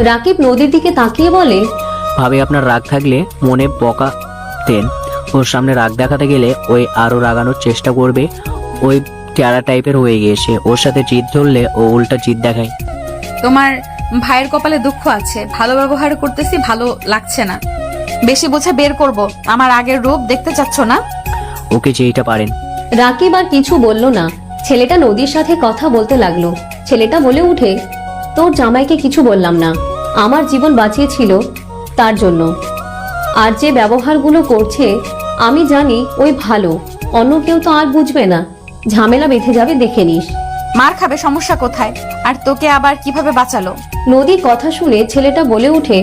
C: রাকিব নদীর দিকে তাকিয়ে বলে,
F: ভাবি, আপনার রাগ থাকলে মনে বকা দেন। ওর সামনে রাগ দেখাতে গেলে ওই আরো রাগানোর চেষ্টা করবে। ওই ট্যারা টাইপের হয়ে গিয়েছে। ওর সাথে জিদ ধরলে ও উল্টা জিদ দেখায়।
B: তোমার ভাইয়ের কপালে দুঃখ আছে। ভালো ব্যবহার করতেছি, ভালো লাগছে না। বেশি বোঝা বের করব। আমার আগের রূপ দেখতে চাচ্ছ না?
F: ওকে যেইটা পারেন।
C: রাকিব আর কিছু বলল না। ছেলেটা নদীর সাথে কথা বলতে লাগলো। ছেলেটা বলে উঠে, তোর জামাইকে কিছু বললাম না, আমার জীবন বাঁচিয়েছিল তার জন্য। আর যে ব্যবহারগুলো করছে আমি জানি ওই ভালো, অন্য কেউ তো আর বুঝবে না। ঝামেলা বেঁধে যাবে, দেখে নিস।
B: মার খাবে, সমস্যা কোথায়? আর তোকে আবার কিভাবে বাঁচালো?
C: নদীর কথা শুনে ছেলেটা বলে উঠে,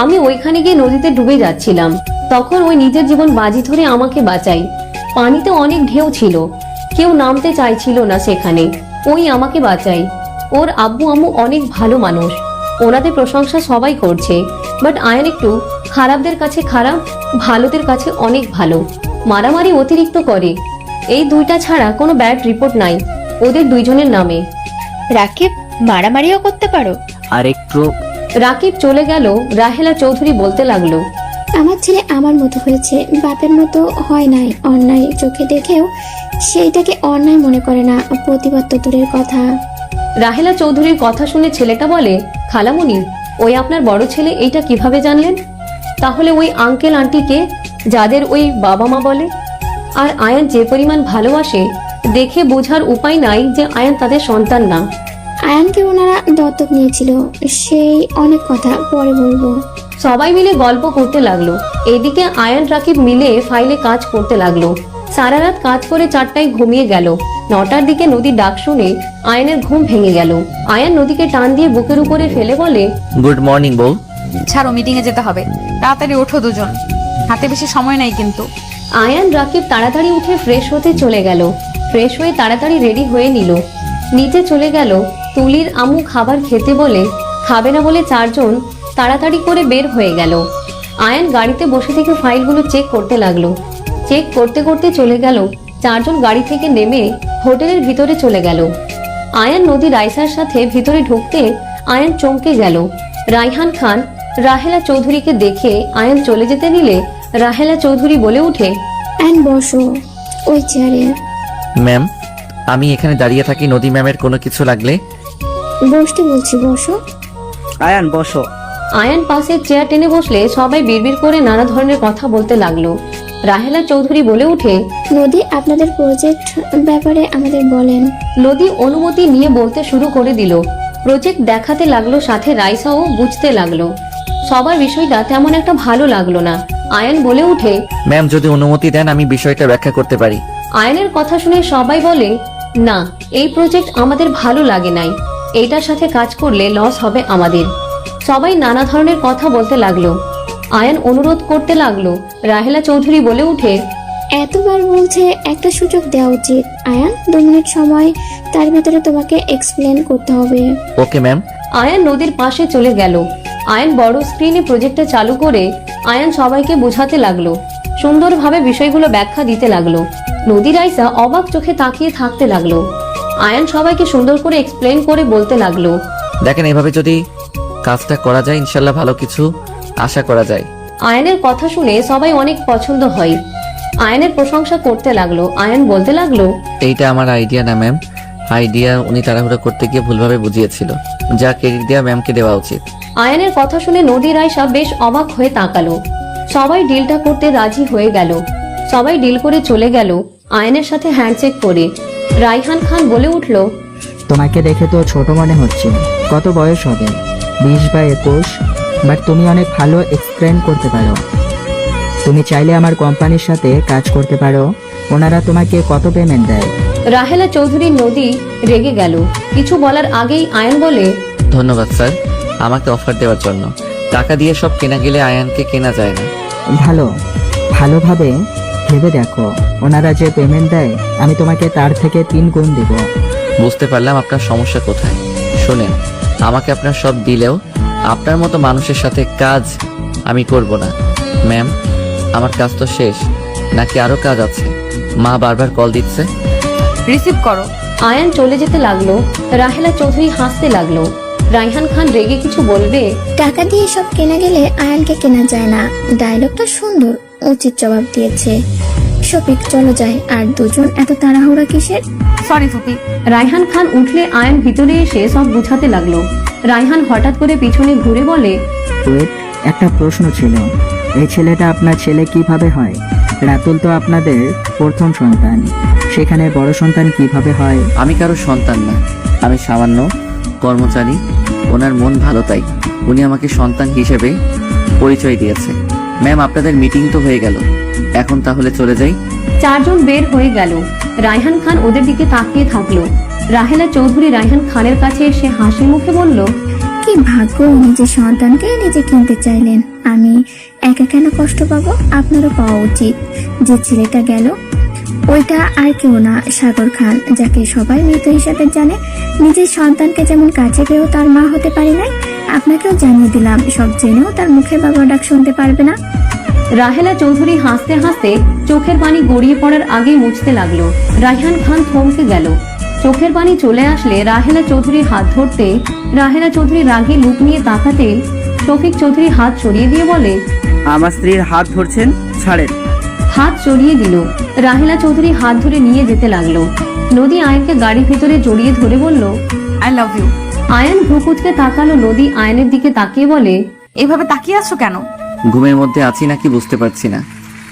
C: আমি ওইখানে গিয়ে নদীতে ডুবে যাচ্ছিলাম, তখন ওই নিজের জীবন বাজি ধরে আমাকে বাঁচাই। পানিতে অনেক ঢেউ ছিল, কেউ নামতে চাইছিল না সেখানে, ওই আমাকে বাঁচাই। ওর আব্বু আম্মু অনেক ভালো মানুষ, ওনাদের প্রশংসা সবাই করছে। বাট আয়ান একটু খারাপদের কাছে খারাপ, ভালোদের কাছে অনেক ভালো। মারামারি অতিরিক্ত করে। এই দুইটা ছাড়া কোনো ব্যাড রিপোর্ট নাই ওদের দুইজনের নামে।
I: রাকিব, মারামারিও করতে পারো?
F: আর একটু
C: রাকিব চলে গেল। রাহেলা চৌধুরী বলতে লাগলো,
D: আমার ছেলে আমার মতো হয়েছে, বাপের মতো হয় নাই। অন্যায় চোখে দেখেও সেইটাকে অন্যায় মনে করে না, প্রতিবাদ তো দূরের কথা।
C: রাহেলা চৌধুরীর কথা শুনে ছেলেটা বলে, খালামণি, ওই আপনার বড় ছেলে এইটা কিভাবে জানলেন? তাহলে ওই আঙ্কেল আন্টিকে যাদের ওই বাবা মা বলে, আর আয়ান যে পরিমাণ ভালোবাসে, দেখে বোঝার উপায় নাই যে আয়ান তাদের সন্তান না।
D: আয়ানকে ওনারা দত্তক নিয়েছিল, সেই অনেক কথা পরে বলবো।
C: সবাই মিলে গল্প করতে লাগলো। এদিকে আয়ান রাকিব মিলে ফাইলে কাজ করতে লাগলো। সারা রাত কাজ করে 4টায় ঘুমিয়ে গেল। 9টার দিকে নদীর ডাক শুনে আয়ানের ঘুম ভেঙে গেল। আয়ান নদীকে টান দিয়ে বুকের উপরে ফেলে বলে,
A: গুড মর্নিং বউ।
B: ছাড়ো, মিটিং এ যেতে হবে। তাড়াতাড়ি ওঠো দুজন, হাতে বেশি সময় নাই কিন্তু।
C: আয়ান রাকিব তাড়াতাড়ি উঠে ফ্রেশ হতে চলে গেল। ফ্রেশ হয়ে তাড়াতাড়ি রেডি হয়ে নিল। নিচে চলে গেল। তুলির আম্মু খাবার খেতে বলে খাবে না বলে 4জন তাড়াতাড়ি করে বের হয়ে গেল। আয়ান গাড়িতে বসে থেকে ফাইলগুলো চেক করতে লাগলো। চেক করতে করতে চলে গেল। 4জন গাড়ি থেকে নেমে হোটেলের ভিতরে চলে গেল। আয়ান নদী রাইসার সাথে ভিতরে ঢুকতে আয়ান চমকে গেল। রাইহান খান রাহেলা চৌধুরীকে দেখে আয়ান চলে যেতে নিলে রাহেলা চৌধুরী বলে উঠে,
D: অ্যান বসো ওই চেয়ারে।
A: ম্যাম, আমি এখানে দাঁড়িয়ে থাকি, নদী ম্যামের কোনো কিছু লাগলে।
D: বসতে বলছি, বসো।
K: আয়ান বসো।
C: আয়ান পাশে চেয়ার টেনে বসলে সবাই বিড়বিড় করে নানা ধরনের কথা বলতে লাগলো। রাহেলা চৌধুরী বলে উঠে,
D: নদী, আপনাদের প্রজেক্ট ব্যাপারে আমাদের বলেন।
C: নদী অনুমতি নিয়ে বলতে শুরু করে দিল। প্রজেক্ট দেখাতে লাগলো, সাথে রাইসাও বুঝতে লাগলো। সবার বিষয়টা তেমন একটা ভালো লাগলো না। আয়ান বলে উঠে,
A: ম্যাম যদি অনুমতি দেন আমি বিষয়টা ব্যাখ্যা করতে পারি।
C: আয়ানের কথা শুনে সবাই বলে, না, এই প্রজেক্ট আমাদের ভালো লাগে নাই, এইটার সাথে কাজ করলে লস হবে আমাদের। সবাই নানা ধরনের কথা বলতে লাগলো। আয়ান অনুরোধ করতে লাগলো। রাহেলা চৌধুরী বলে উঠে,
D: এতবার বলছে, একটা সুযোগ দেওয়া উচিত। আয়ান 2 মিনিট সময়, তার ভেতরে তোমাকে এক্সপ্লেন করতে হবে।
A: Okay ma'am.
C: আয়ান নদীর পাশে চলে গেল। আয়ান বড় স্ক্রিনে প্রজেক্টটা চালু করে আয়ান সবাইকে বোঝাতে লাগলো। সুন্দরভাবে বিষয়গুলো ব্যাখ্যা দিতে লাগলো। নদী রাইসা অবাক চোখে তাকিয়ে থাকতে লাগলো। আয়ান সবাইকে সুন্দর করে এক্সপ্লেন করে বলতে লাগলো,
A: দেখেন, এভাবে যদি কাজটা করা যায় ইনশাল্লাহ ভালো কিছু আশা করা যায়।
C: আয়ানের কথা শুনে সবাই অনেক পছন্দ হয়। আয়ানের প্রশংসা করতে লাগলো। আয়ান বলতে লাগলো,
A: এইটা আমার আইডিয়া না ম্যাম, আইডিয়া উনি তাড়াহুড়ো করতে গিয়ে ভুলভাবে বুঝিয়েছিল, যা ক্রেডিট দেওয়া ম্যামকে দেওয়া উচিত।
C: আয়ানের কথা শুনে নদী রাইসা বেশ অবাক হয়ে তাকালো। সবাই ডিলটা করতে রাজি হয়ে গেল। সবাই ডিল করে চলে গেল আয়ানের সাথে হ্যান্ডশেক করে। রাইহান খান বলে উঠল,
M: তোমাকে দেখে তো ছোট মনে হচ্ছে, কত বয়স হবে? 20 বা 21, বাট তুমি অনেক ভালো এক্সপ্লেন করতে পারো। তুমি চাইলে আমার কোম্পানির সাথে কাজ করতে পারো। ওনারা তোমাকে কত পেমেন্ট দেয়?
C: রাহেলা চৌধুরী নদী রেগে গেল। কিছু বলার আগেই আয়ান বলে,
A: ধন্যবাদ স্যার আমাকে অফার দেওয়ার জন্য। টাকা দিয়ে সব কেনা গেলে আয়ানকে কেনা যায় না।
M: ভালোভাবে ভেবে দেখো, ওনারা যে পেমেন্ট দেয় আমি তোমাকে তার থেকে 3 গুণ দেব।
A: বুঝতে পারলাম আপনার সমস্যা কোথায়। শোনেন, আমাকে আপনার সব দিলেও আপনার মতো মানুষের সাথে কাজ আমি করব না। ম্যাম, আমার কাজ তো শেষ, নাকি আরো কাজ আছে? মা বারবার কল দিচ্ছে।
B: রিসিভ করো।
C: আয়ান চলে যেতে লাগলো। রাহেলা চৌধুরী হাসতে লাগলো। রাইহান খান রেগে কিছু বলবে,
D: টাকা দিয়ে সব কেনা গেলে আয়ানকে কেনা যায় না। ডায়লগটা সুন্দর, উচিত জবাব দিয়েছে। শফিক, চলো যাই। আর দুজন এত তাড়াহুড়া কিসের?
B: সরি ফুপি।
C: রাইহান খান উঠলে আয়ান ভিতরে এসে সব বুঝাতে লাগলো। রাইহান হঠাৎ করে পিছনে ঘুরে বলে,
M: ওয়েট, একটা প্রশ্ন ছিল। এই ছেলেটা আপনার ছেলে কিভাবে হয়? রাতুল তো আপনাদের প্রথম সন্তান, সেখানে বড় সন্তান কিভাবে হয়?
A: আমি কারো সন্তান না, আমি সামান্য কর্মচারী। ওনার মন ভালো, তাই উনি আমাকে সন্তান হিসেবে পরিচয় দিয়েছে। ম্যাম, আপনাদের মিটিং তো হয়ে গেল, এখন তাহলে চলে যাই।
C: 4জন বের হয়ে গেল। রাইহান খান ওদের দিকে তাকিয়ে থাকলো। রাহেলা চৌধুরী রাইহান খানের কাছে এসে হাসি মুখে বলল,
D: কি ভাগ্য, নিজের সন্তানকে নিজে কিনতে চাইলেন। আমি একা কেন কষ্ট পাবো? আপনারও পাওয়া উচিত। যে ছেলেটা গেল ওইটা আর কেউ না, সাগর খান, যাকে সবাই মৃত হিসাবে জানে। নিজের সন্তানকে যেমন কাছে পেয়েও তার মা হতে পারি নাই, আপনাকেও জানিয়ে দিলাম, সব জেনেও তার মুখে বাবা ডাক শুনতে পারবে না।
C: রাহেলা চৌধুরী হাসতে হাসতে চোখের পানি গড়িয়ে পড়ার আগেই মুছতে লাগলো। রাইহান খান থমকে গেল। চোখের পানি চলে আসলে রাহেলা চৌধুরীর হাত ধরতে রাহেলা চৌধুরী রাগে লুক নিয়ে তাকাতে শফিক চৌধুরী হাত সরিয়ে দিয়ে বলে,
K: আমার স্ত্রীর হাত ধরছেন, ছাড়েন।
C: হাত সরিয়ে দিল। রাহেলা চৌধুরী হাত ধরে নিয়ে যেতে লাগলো। নদী আয়নকে গাড়ির ভিতরে জড়িয়ে ধরে বলল,
B: আই লাভ ইউ।
C: আয়ন ভ্রুকুচকে তাকালো। নদী আয়নের দিকে তাকিয়ে বলে,
B: এভাবে তাকিয়ে আছো কেন?
A: ঘুমের মধ্যে আছি নাকি বুঝতে পারছি না।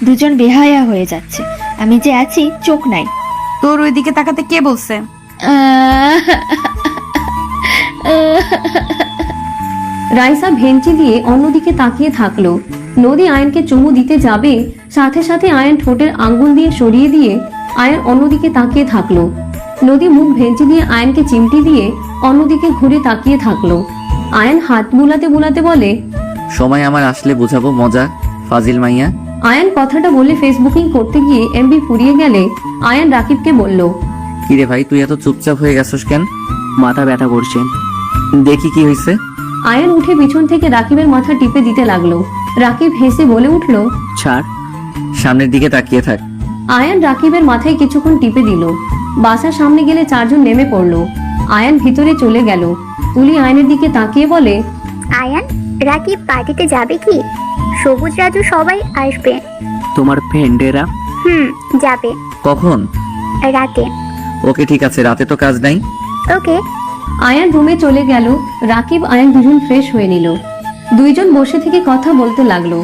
I: দুজন বেহায়া হয়ে যাচ্ছে, আমি যে আছি চোখ নাই।
B: তোর ওই দিকে তাকাতে কে বলছে?
C: রাইসা ভেঞ্চি দিয়ে অন্যদিকে তাকিয়ে থাকলো। নদী আয়নকে চুমু দিতে যাবে, সাথে সাথে আয়ন ঠোঁটের আঙ্গুল দিয়ে সরিয়ে দিয়ে আয়ন অন্যদিকে তাকিয়ে থাকলো। নদী মুখ ভেঞ্চি দিয়ে আয়নকে চিমটি দিয়ে অন্যদিকে ঘুরে তাকিয়ে থাকলো। আয়ন হাত বুলাতে বুলাতে বলে,
A: সময় আমার আসলে বুঝাবো মজা, ফাজিল মাইয়া।
C: আয়ন কথাটা বলে ফেসবুকিং করতে গিয়ে এমবি ফুরিয়ে গেলে আয়ন রাকিবকে বলল,
A: কিরে ভাই, তুই এত চুপচাপ হয়ে গেছস কেন?
F: মাথা ব্যথা করছে।
A: দেখি কি হয়েছে।
C: আয়ন উঠে পিছন থেকে রাকিবের মাথা টিপে দিতে লাগলো। রাকিব হেসে বলে উঠল,
F: ছাড়।
A: সামনের দিকে তাকিয়ে থাক।
C: আয়ন রাকিবের মাথায় কিছুক্ষণ টিপে দিল। বাসার সামনে গেলে চারজন নেমে পড়লো। আয়ন ভিতরে চলে গেল। তুলি আয়নের দিকে তাকিয়ে বলে,
J: আয়ান, রাকিব পার্টিতে যাবে কি? সবুজ রাজু সবাই আসবে।
F: তোমার ফ্রেন্ডেরা?
J: যাবে।
A: কখন?
J: রাতে।
A: ওকে ঠিক আছে, রাতে তো কাজ নাই।
J: ওকে।
C: আয়ন রুমে চলে গেল। রাকিব আয়ন দুজন ফ্রেশ হয়ে নিল। দুইজন বসে থেকে কথা বলতে লাগলো।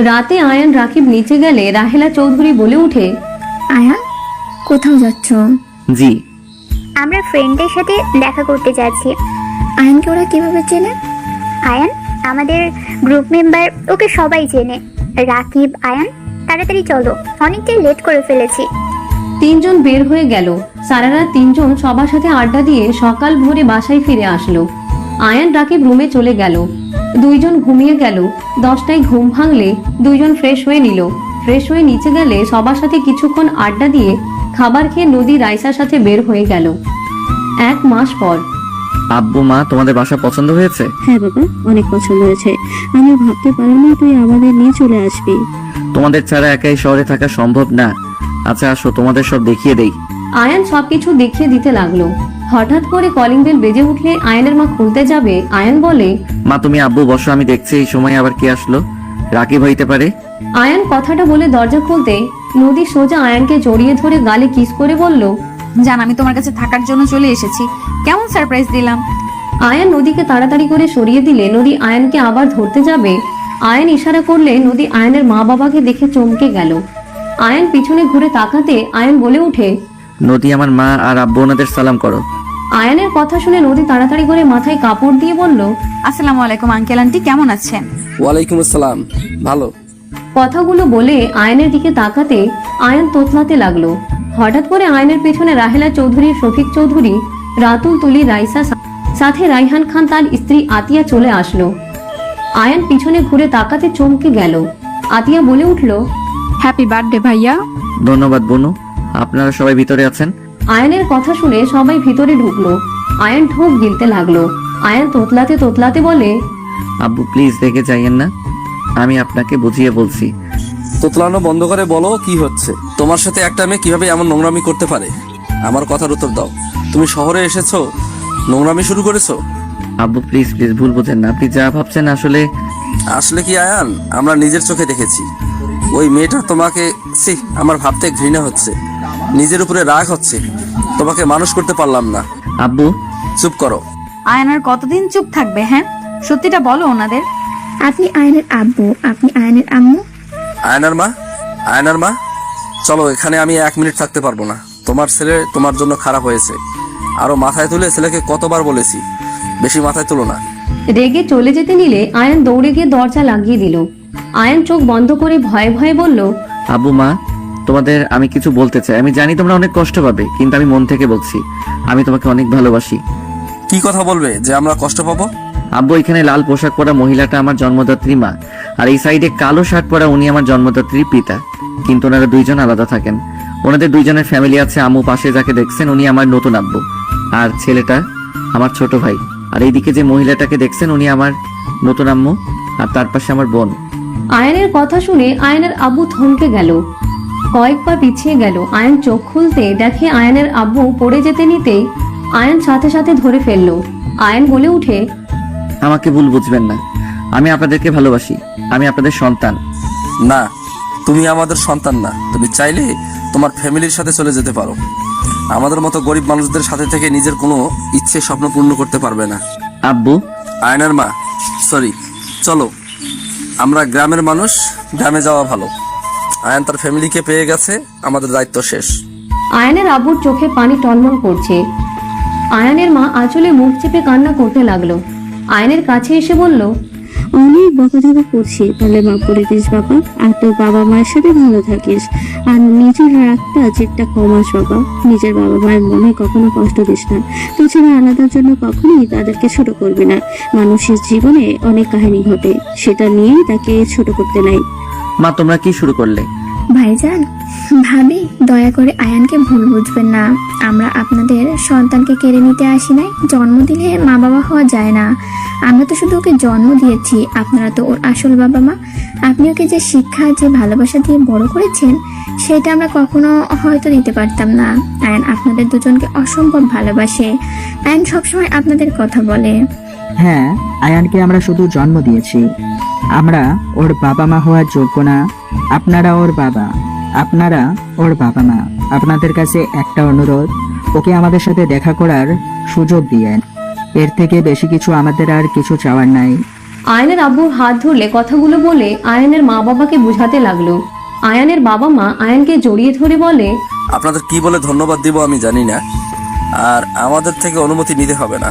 C: রাতে আয়ন রাকিব নিচে গেলে রাহেলা চৌধুরী বলে উঠে,
D: আয়ান, কোথাও যাচ্ছ?
A: জি।
J: আমরা ফ্রেন্ডের সাথে দেখা করতে যাচ্ছি।
D: আয়ানকে ওরা কিভাবে চেনে?
J: আয়ান আমাদের গ্রুপ মেম্বার, ওকে সবাই চেনে। রাকিব, আয়ান, তাড়াতাড়ি চলো, অনেকটাই লেট করে ফেলেছি।
C: তিনজন বের হয়ে গেল। সারা রাত তিনজন সবার সাথে আড্ডা দিয়ে সকাল ভোরে বাসায় ফিরে আসলো। আয়ান রাকিব রুমে চলে গেল। দুইজন ঘুমিয়ে গেল। 10টায় ঘুম ভাঙলে দুইজন ফ্রেশ হয়ে নিল। ফ্রেশ হয়ে নিচে গেলে সবার সাথে কিছুক্ষণ আড্ডা দিয়ে খাবার খেয়ে নদী রাইসার সাথে বের হয়ে গেল। 1 মাস পর।
A: আব্বু মা, তোমাদের বাসা পছন্দ হয়েছে?
G: হ্যাঁ বাবা, অনেক পছন্দ হয়েছে। আমি ভাবতে পারিনি তুই আমাদের নিয়ে চলে আসবি।
A: তোমাদের ছাড়া একাই শহরে থাকা সম্ভব না। আচ্ছা আসো, তোমাদের সব দেখিয়ে দেই।
C: আয়ান সবকিছু দেখিয়ে দিতে লাগলো। হঠাৎ করে কলিং বেল বেজে উঠলে আয়নের মা খুলতে যাবে। আয়ান বলে,
A: মা তুমি আব্বু বসো, আমি দেখছি এই সময় আবার কে আসলো। রাকিব হইতে পারে।
C: আয়ান কথাটা বলে দরজা খুলতে নদী সোজা আয়ানকে জড়িয়ে ধরে গালে কিস করে বলল,
B: জান, আমি তোমার কাছে থাকার জন্য চলে এসেছি। কেমন সারপ্রাইজ দিলাম।
C: আয়ান নদীকে তাড়াতাড়ি করে সরিয়ে দিলে নদী আয়ানকে আবার ধরতে যাবে। আয়ান ইশারা করলে নদী আয়ানের মা বাবাকে দেখে চমকে গেল। আয়ান পিছনে ঘুরে তাকাতে আয়ান বলে উঠে,
A: নদী আমার মা আর আব্বু ওনাদের সালাম করো।
C: আয়ানের কথা শুনে নদী তাড়াতাড়ি করে মাথায় কাপড় দিয়ে বলল,
B: আসসালামু আলাইকুম আঙ্কেল আন্টি, কেমন আছেন?
H: ওয়ালাইকুম আসসালাম, ভালো।
C: কথাগুলো বলে আয়নের দিকে তাকাতে আয়ন তোতলাতে লাগলো। হঠাৎ করে আয়নের পেছনে রাহেলা চৌধুরী, শফিক চৌধুরী, রাতুল, তুলি, রাইসা, সাথে রাইহান খান তার স্ত্রী আতিয়া চলে আসলো। আয়ন পিছনে ঘুরে তাকাতে চমকে গেল। আতিয়া বলে উঠল,
L: হ্যাপি বার্থডে ভাইয়া।
A: ধন্যবাদ বনু, আপনারা সবাই ভিতরে আছেন।
C: আয়নের কথা শুনে সবাই ভিতরে ঢুকলো। আয়ন ঢোক গিলতে লাগলো। আয়ন তোতলাতে তোতলাতে বলে,
A: আব্বু প্লিজ রেগে যাইয়েন না, আমি আপনাকে বুঝিয়ে বলছি।
H: তোতলানো বন্ধ করে বলো কি হচ্ছে। তোমার সাথে একটা মেয়ে কিভাবে এমন নোংরামি করতে পারে? আমার কথার উত্তর দাও। তুমি শহরে এসেছো, নোংরামি শুরু করেছো?
A: আব্বু প্লিজ প্লিজ ভুল বোঝেন না, আপনি যা ভাবছেন
H: আসলে কি আয়ান, আমরা নিজের চোখে দেখেছি ওই মেয়েটা তোমাকে, আমার ভাবতে ঘৃণা হচ্ছে, নিজের উপরে রাগ হচ্ছে। তোমাকে মানুষ করতে পারলাম না।
A: আব্বু
H: চুপ করো।
B: আয়নার কতদিন চুপ থাকবে? হ্যাঁ, সত্যিটা বলো ওনাদের।
D: আপনি আয়নের আব্বু, আপনি আয়নের আম্মু।
H: আয়নার মা, আয়নার মা, চলো এখানে আমি 1 মিনিট থাকতে পারবো না। তোমার ছেলে তোমার জন্য খারাপ হয়েছে। আরো মাথায় তুলে ছেলেকে কতবার বলেছি, বেশি মাথায় তুলো না।
C: রেগে চলে যেতে নিলে আয়ন দৌড়ে গিয়ে দরজা লাগিয়ে দিল। আয়ন চোখ বন্ধ করে ভয়ে ভয়ে বলল,
A: আব্বু মা, তোমাদের আমি কিছু বলতে চাই। আমি জানি তোমরা অনেক কষ্ট পাবে, কিন্তু আমি মন থেকে বলছি, আমি তোমাকে অনেক ভালোবাসি।
H: কি কথা বলবে যে আমরা কষ্ট পাবো?
A: আব্বু, এখানে লাল পোশাক পরা মহিলাটা আমার জন্মদাত্রী মা, আর এই সাইডে কালো শার্ট পরা উনি আমার জন্মদাত্রী পিতা। কিন্তু ওনারা দুইজন আলাদা থাকেন। ওনাদের দুইজনের ফ্যামিলি আছে। আম্মু পাশে যাকে দেখছেন উনি আমার নতুন আব্বু, আর ছেলেটা আমার ছোট ভাই। আর এইদিকে যে মহিলাটাকে দেখছেন উনি আমার নতুন আম্মু, আর তার পাশে আমার বোন।
C: আয়নের কথা শুনে আয়নের আব্বু থমকে গেল, কয়েক পা পিছিয়ে গেল। আয়ন চোখ খুলতে দেখে আয়নের আব্বু পড়ে যেতে নিতেই আয়ান সাথে সাথে ধরে ফেললো। আয়ান বলে উঠে,
A: আমাকে ভুল বুঝবেন না, আমি আপনাদেরকে ভালোবাসি, আমি আপনাদের সন্তান।
H: না, তুমি আমাদের সন্তান না। তুমি চাইলে তোমার ফ্যামিলির সাথে চলে যেতে পারো। আমাদের মতো গরিব মানুষদের সাথে থেকে নিজের কোনো ইচ্ছে স্বপ্ন পূর্ণ করতে পারবে না।
A: আব্বু,
H: আয়নার মা, সরি, চলো, আমরা গ্রামের মানুষ, গ্রামে যাওয়া ভালো। আয়ান তার ফ্যামিলিকে পেয়ে গেছে, আমাদের দায়িত্ব শেষ।
C: আয়ানের আব্বুর চোখে পানি টলমল করছে। আয়ানের মা আঁচলে মুখ চেপে কান্না করতে লাগলো। আয়ানের কাছে এসে বলল,
G: অনেক বকাঝকা করছি, তাহলে মাফ করে দিস বাবা। আর তোর বাবা মায়ের সাথে ভালো থাকিস, আর নিজের রাগটা জেদটা কমাস বাবা। নিজের বাবা মায়ের মনে কখনো কষ্ট দিস না। তুই ছেলে আলাদার জন্য কখনোই তাদেরকে ছোট করবি না। মানুষের জীবনে অনেক কাহিনী ঘটে, সেটা নিয়েই তাকে ছোট করতে নাই।
A: মা তোমরা কি শুরু করলে?
D: ভাইজান, ভাবি, দয়া করে আয়ানকে ভুল বুঝবেন না। আমরা আপনাদের সন্তানকে কেড়ে নিতে আসি নাই। জন্ম দিলে মা বাবা হওয়া যায় না। আমরা তো শুধু ওকে জন্ম দিয়েছি, আপনারা তো ওর আসল বাবা মা। আপনি ওকে যে শিক্ষা, যে ভালোবাসা দিয়ে বড় করেছেন, সেটা আমরা কখনো হয়তো দিতে পারতাম না। আয়ান আপনাদের দুজনকে অসম্ভব ভালোবাসে। আয়ান সবসময় আপনাদের কথা বলে।
M: হ্যাঁ, আয়ানকে আমরা শুধু জন্ম দিয়েছি, আমরা ওর বাবা মা হওয়ার যোগ্য না। আপনারা ওর বাবা, আপনারা ওর বাবা মা। আপনাদের কাছে একটা অনুরোধ, ওকে আমাদের সাথে দেখা করার সুযোগ দিয়েন। এর থেকে বেশি কিছু আমাদের আর কিছু চাওয়ার নাই।
C: আয়ানের আব্বুর হাত ধরলে কথাগুলো বলে আয়ানের মা বাবাকে বোঝাতে লাগলো। আয়ানের বাবা মা আয়ানকে জড়িয়ে ধরে বলে,
H: আপনাদের কি বলে ধন্যবাদ দিব আমি জানি না, আর আমাদের থেকে অনুমতি নিতে হবে না।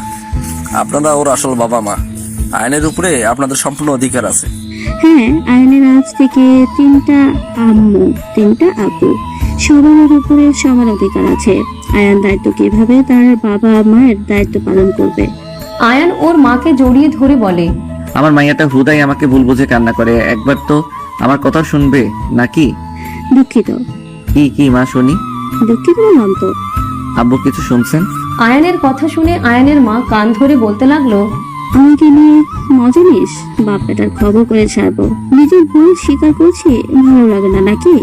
H: আপনারা ওর আসল বাবা মা। আইনের উপরে আপনাদের সম্পূর্ণ অধিকার আছে।
G: হ্যাঁ, আয়নের আজ থেকে 3টা আম্মু, 3টা আপু, সবার উপরে সমান অধিকার আছে। আয়ান দায়িত্ব কিভাবে তার বাবা মায়ের দায়িত্ব পালন করবে।
C: আয়ান ওর মাকে জড়িয়ে ধরে বলে,
A: আমার মাইয়াটা হুদাই আমাকে ভুল বুঝে কান্না করে, একবার তো আমার কথা শুনবে নাকি?
G: দুঃখিত।
A: কি মা শুনি?
G: দুঃখিত বললাম তো।
A: আব্বু কিছু শুনছেন?
C: আয়ানের কথা শুনে আয়ানের মা কান ধরে বলতে লাগলো,
G: আমাকে নিয়ে মজা নিস? বাপ বেটার খবর করে ছাড়বো। নিজের ভুল স্বীকার করছি, ভালো লাগে না নাকি?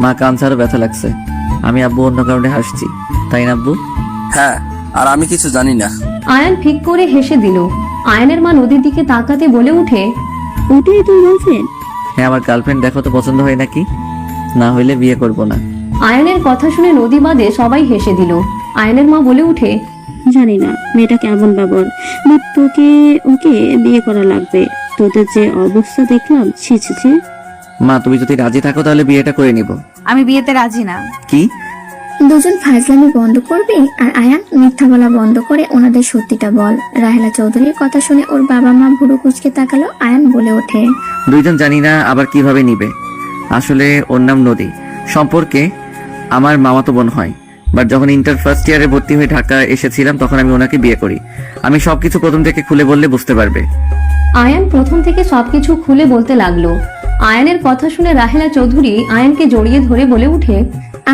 A: মা কান ছাড়া ব্যথা লাগছে। আমি আব্বু অন্য কারণে হাসছি, তাই না আব্বু?
H: হ্যাঁ, আর আমি কিছু জানি না।
C: আয়ান ফিক করে হেসে দিল। আয়ানের মা নদীর দিকে তাকাতে বলে উঠে,
G: ওটাই তোর গার্লফ্রেন্ড?
A: হ্যাঁ, আমার গার্লফ্রেন্ড। দেখো তো পছন্দ হয় নাকি? না হইলে বিয়ে করব না।
C: আয়ানের কথা শুনে নদী বাদে সবাই হেসে দিল। আয়ানের মা বলে উঠে,
G: জানি না মেয়েটা কেমন বাবর, বাট তোকে ওকে বিয়ে করা লাগবে। তোদের যে অবস্থা দেখলাম, ছি ছি ছি।
A: মা তুমি যদি রাজি থাকো তাহলে বিয়েটা করে নিব।
B: আমি বিয়েতে রাজি না।
A: কি?
D: দুজন ফাজলামি বন্ধ করবে, আর আয়ান মিথ্যা বলা বন্ধ করে ওনাদের সত্যিটা বল। রাহেলা চৌধুরীর কথা শুনে ওর বাবা মা ভুরু কুচকে তাকালো। আয়ান বলে ওঠে,
A: দুইজন জানি না আবার কিভাবে নিবে। আসলে ওর নাম নদী, সম্পর্কে আমার মামাতো বোন হয়। বাট যখন ইন্টার ফার্স্ট ইয়ারে ভর্তি হয়ে ঢাকা এসেছিলাম তখন আমি ওনাকে বিয়ে করি। আমি সবকিছু প্রথম থেকে খুলে বললে বুঝতে পারবে।
C: আয়ান প্রথম থেকে সবকিছু খুলে বলতে লাগলো। আয়ানের কথা শুনে রাহেলা চৌধুরী আয়ানকে জড়িয়ে ধরে বলে উঠে,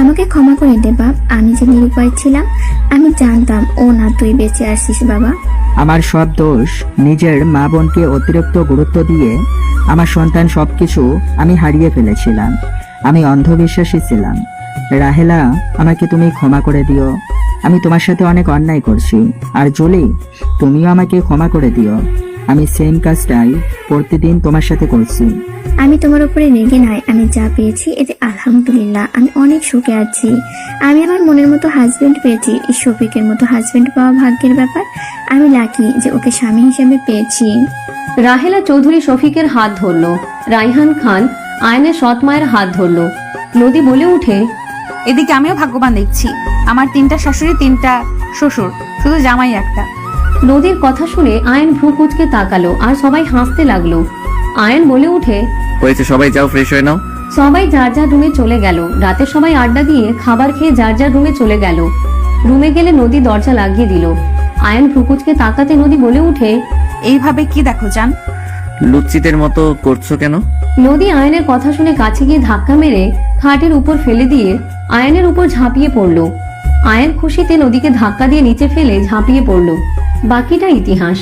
D: আমাকে ক্ষমা করে দে বাপ, আমি যে নিরুপায় ছিলাম। আমি জানতাম ও না তুই বেঁচে আসিস বাবা।
M: আমার সব দোষ, নিজের মা বোনকে অতিরিক্ত গুরুত্ব দিয়ে আমার সন্তান সবকিছু আমি হারিয়ে ফেলেছিলাম। আমি অন্ধবিশ্বাসী ছিলাম। রাহেলা, আমাকে তুমি ক্ষমা করে দিও। আমি তোমার সাথে অনেক অন্যায় করছি। আর জলি, তুমিও আমাকে ক্ষমা করে দিও। আমি সেম কাজটাই প্রতিদিন তোমার সাথে করছি।
D: আমি তোমার উপরে রেগে নাই। আমি যা পেয়েছি এতে আলহামদুলিল্লাহ, আমি অনেক সুখে আছি। আমি আমার মনের মতো হাজবেন্ড পেয়েছি। এই শফিকের মতো হাজবেন্ড পাওয়া ভাগ্যের ব্যাপার। আমি লাকি যে ওকে স্বামী হিসেবে পেয়েছি।
C: রাহেলা চৌধুরী শফিকের হাত ধরলো। রাইহান খান আয়নের সৎ মায়ের হাত ধরলো। নদী বলে উঠে,
B: এদিকে আমিও ভাগ্যবান দেখছি। আমার 3টা শাশুড়ি, 3টা শ্বশুর, শুধু জামাই একটা।
C: নদীর কথা শুনে আয়ন ভ্রু কুচকে তাকালো আর সবাই হাসতে লাগলো। আয়ন বলে উঠে,
A: হয়েছে, সবাই যাও, ফ্রেশ হয়ে নাও।
C: সবাই যার যার রুমে চলে গেল। রাতে সবাই আড্ডা দিয়ে খাবার খেয়ে যার যার রুমে চলে গেল। রুমে গেলে নদী দরজা লাগিয়ে দিল। আয়ন ভ্রু কুচকে তাকাতে নদী বলে উঠে,
B: এইভাবে কি দেখো জান?
A: লুচ্চিতের মতো করছো কেন?
C: নদী আয়নের কথা শুনে কাছে গিয়ে ধাক্কা মেরে খাটের উপর ফেলে দিয়ে আয়নের উপর ঝাঁপিয়ে পড়ল। আয়ন খুশিতে নদীকে ধাক্কা দিয়ে নিচে ফেলে ঝাঁপিয়ে পড়ল। বাকিটা ইতিহাস।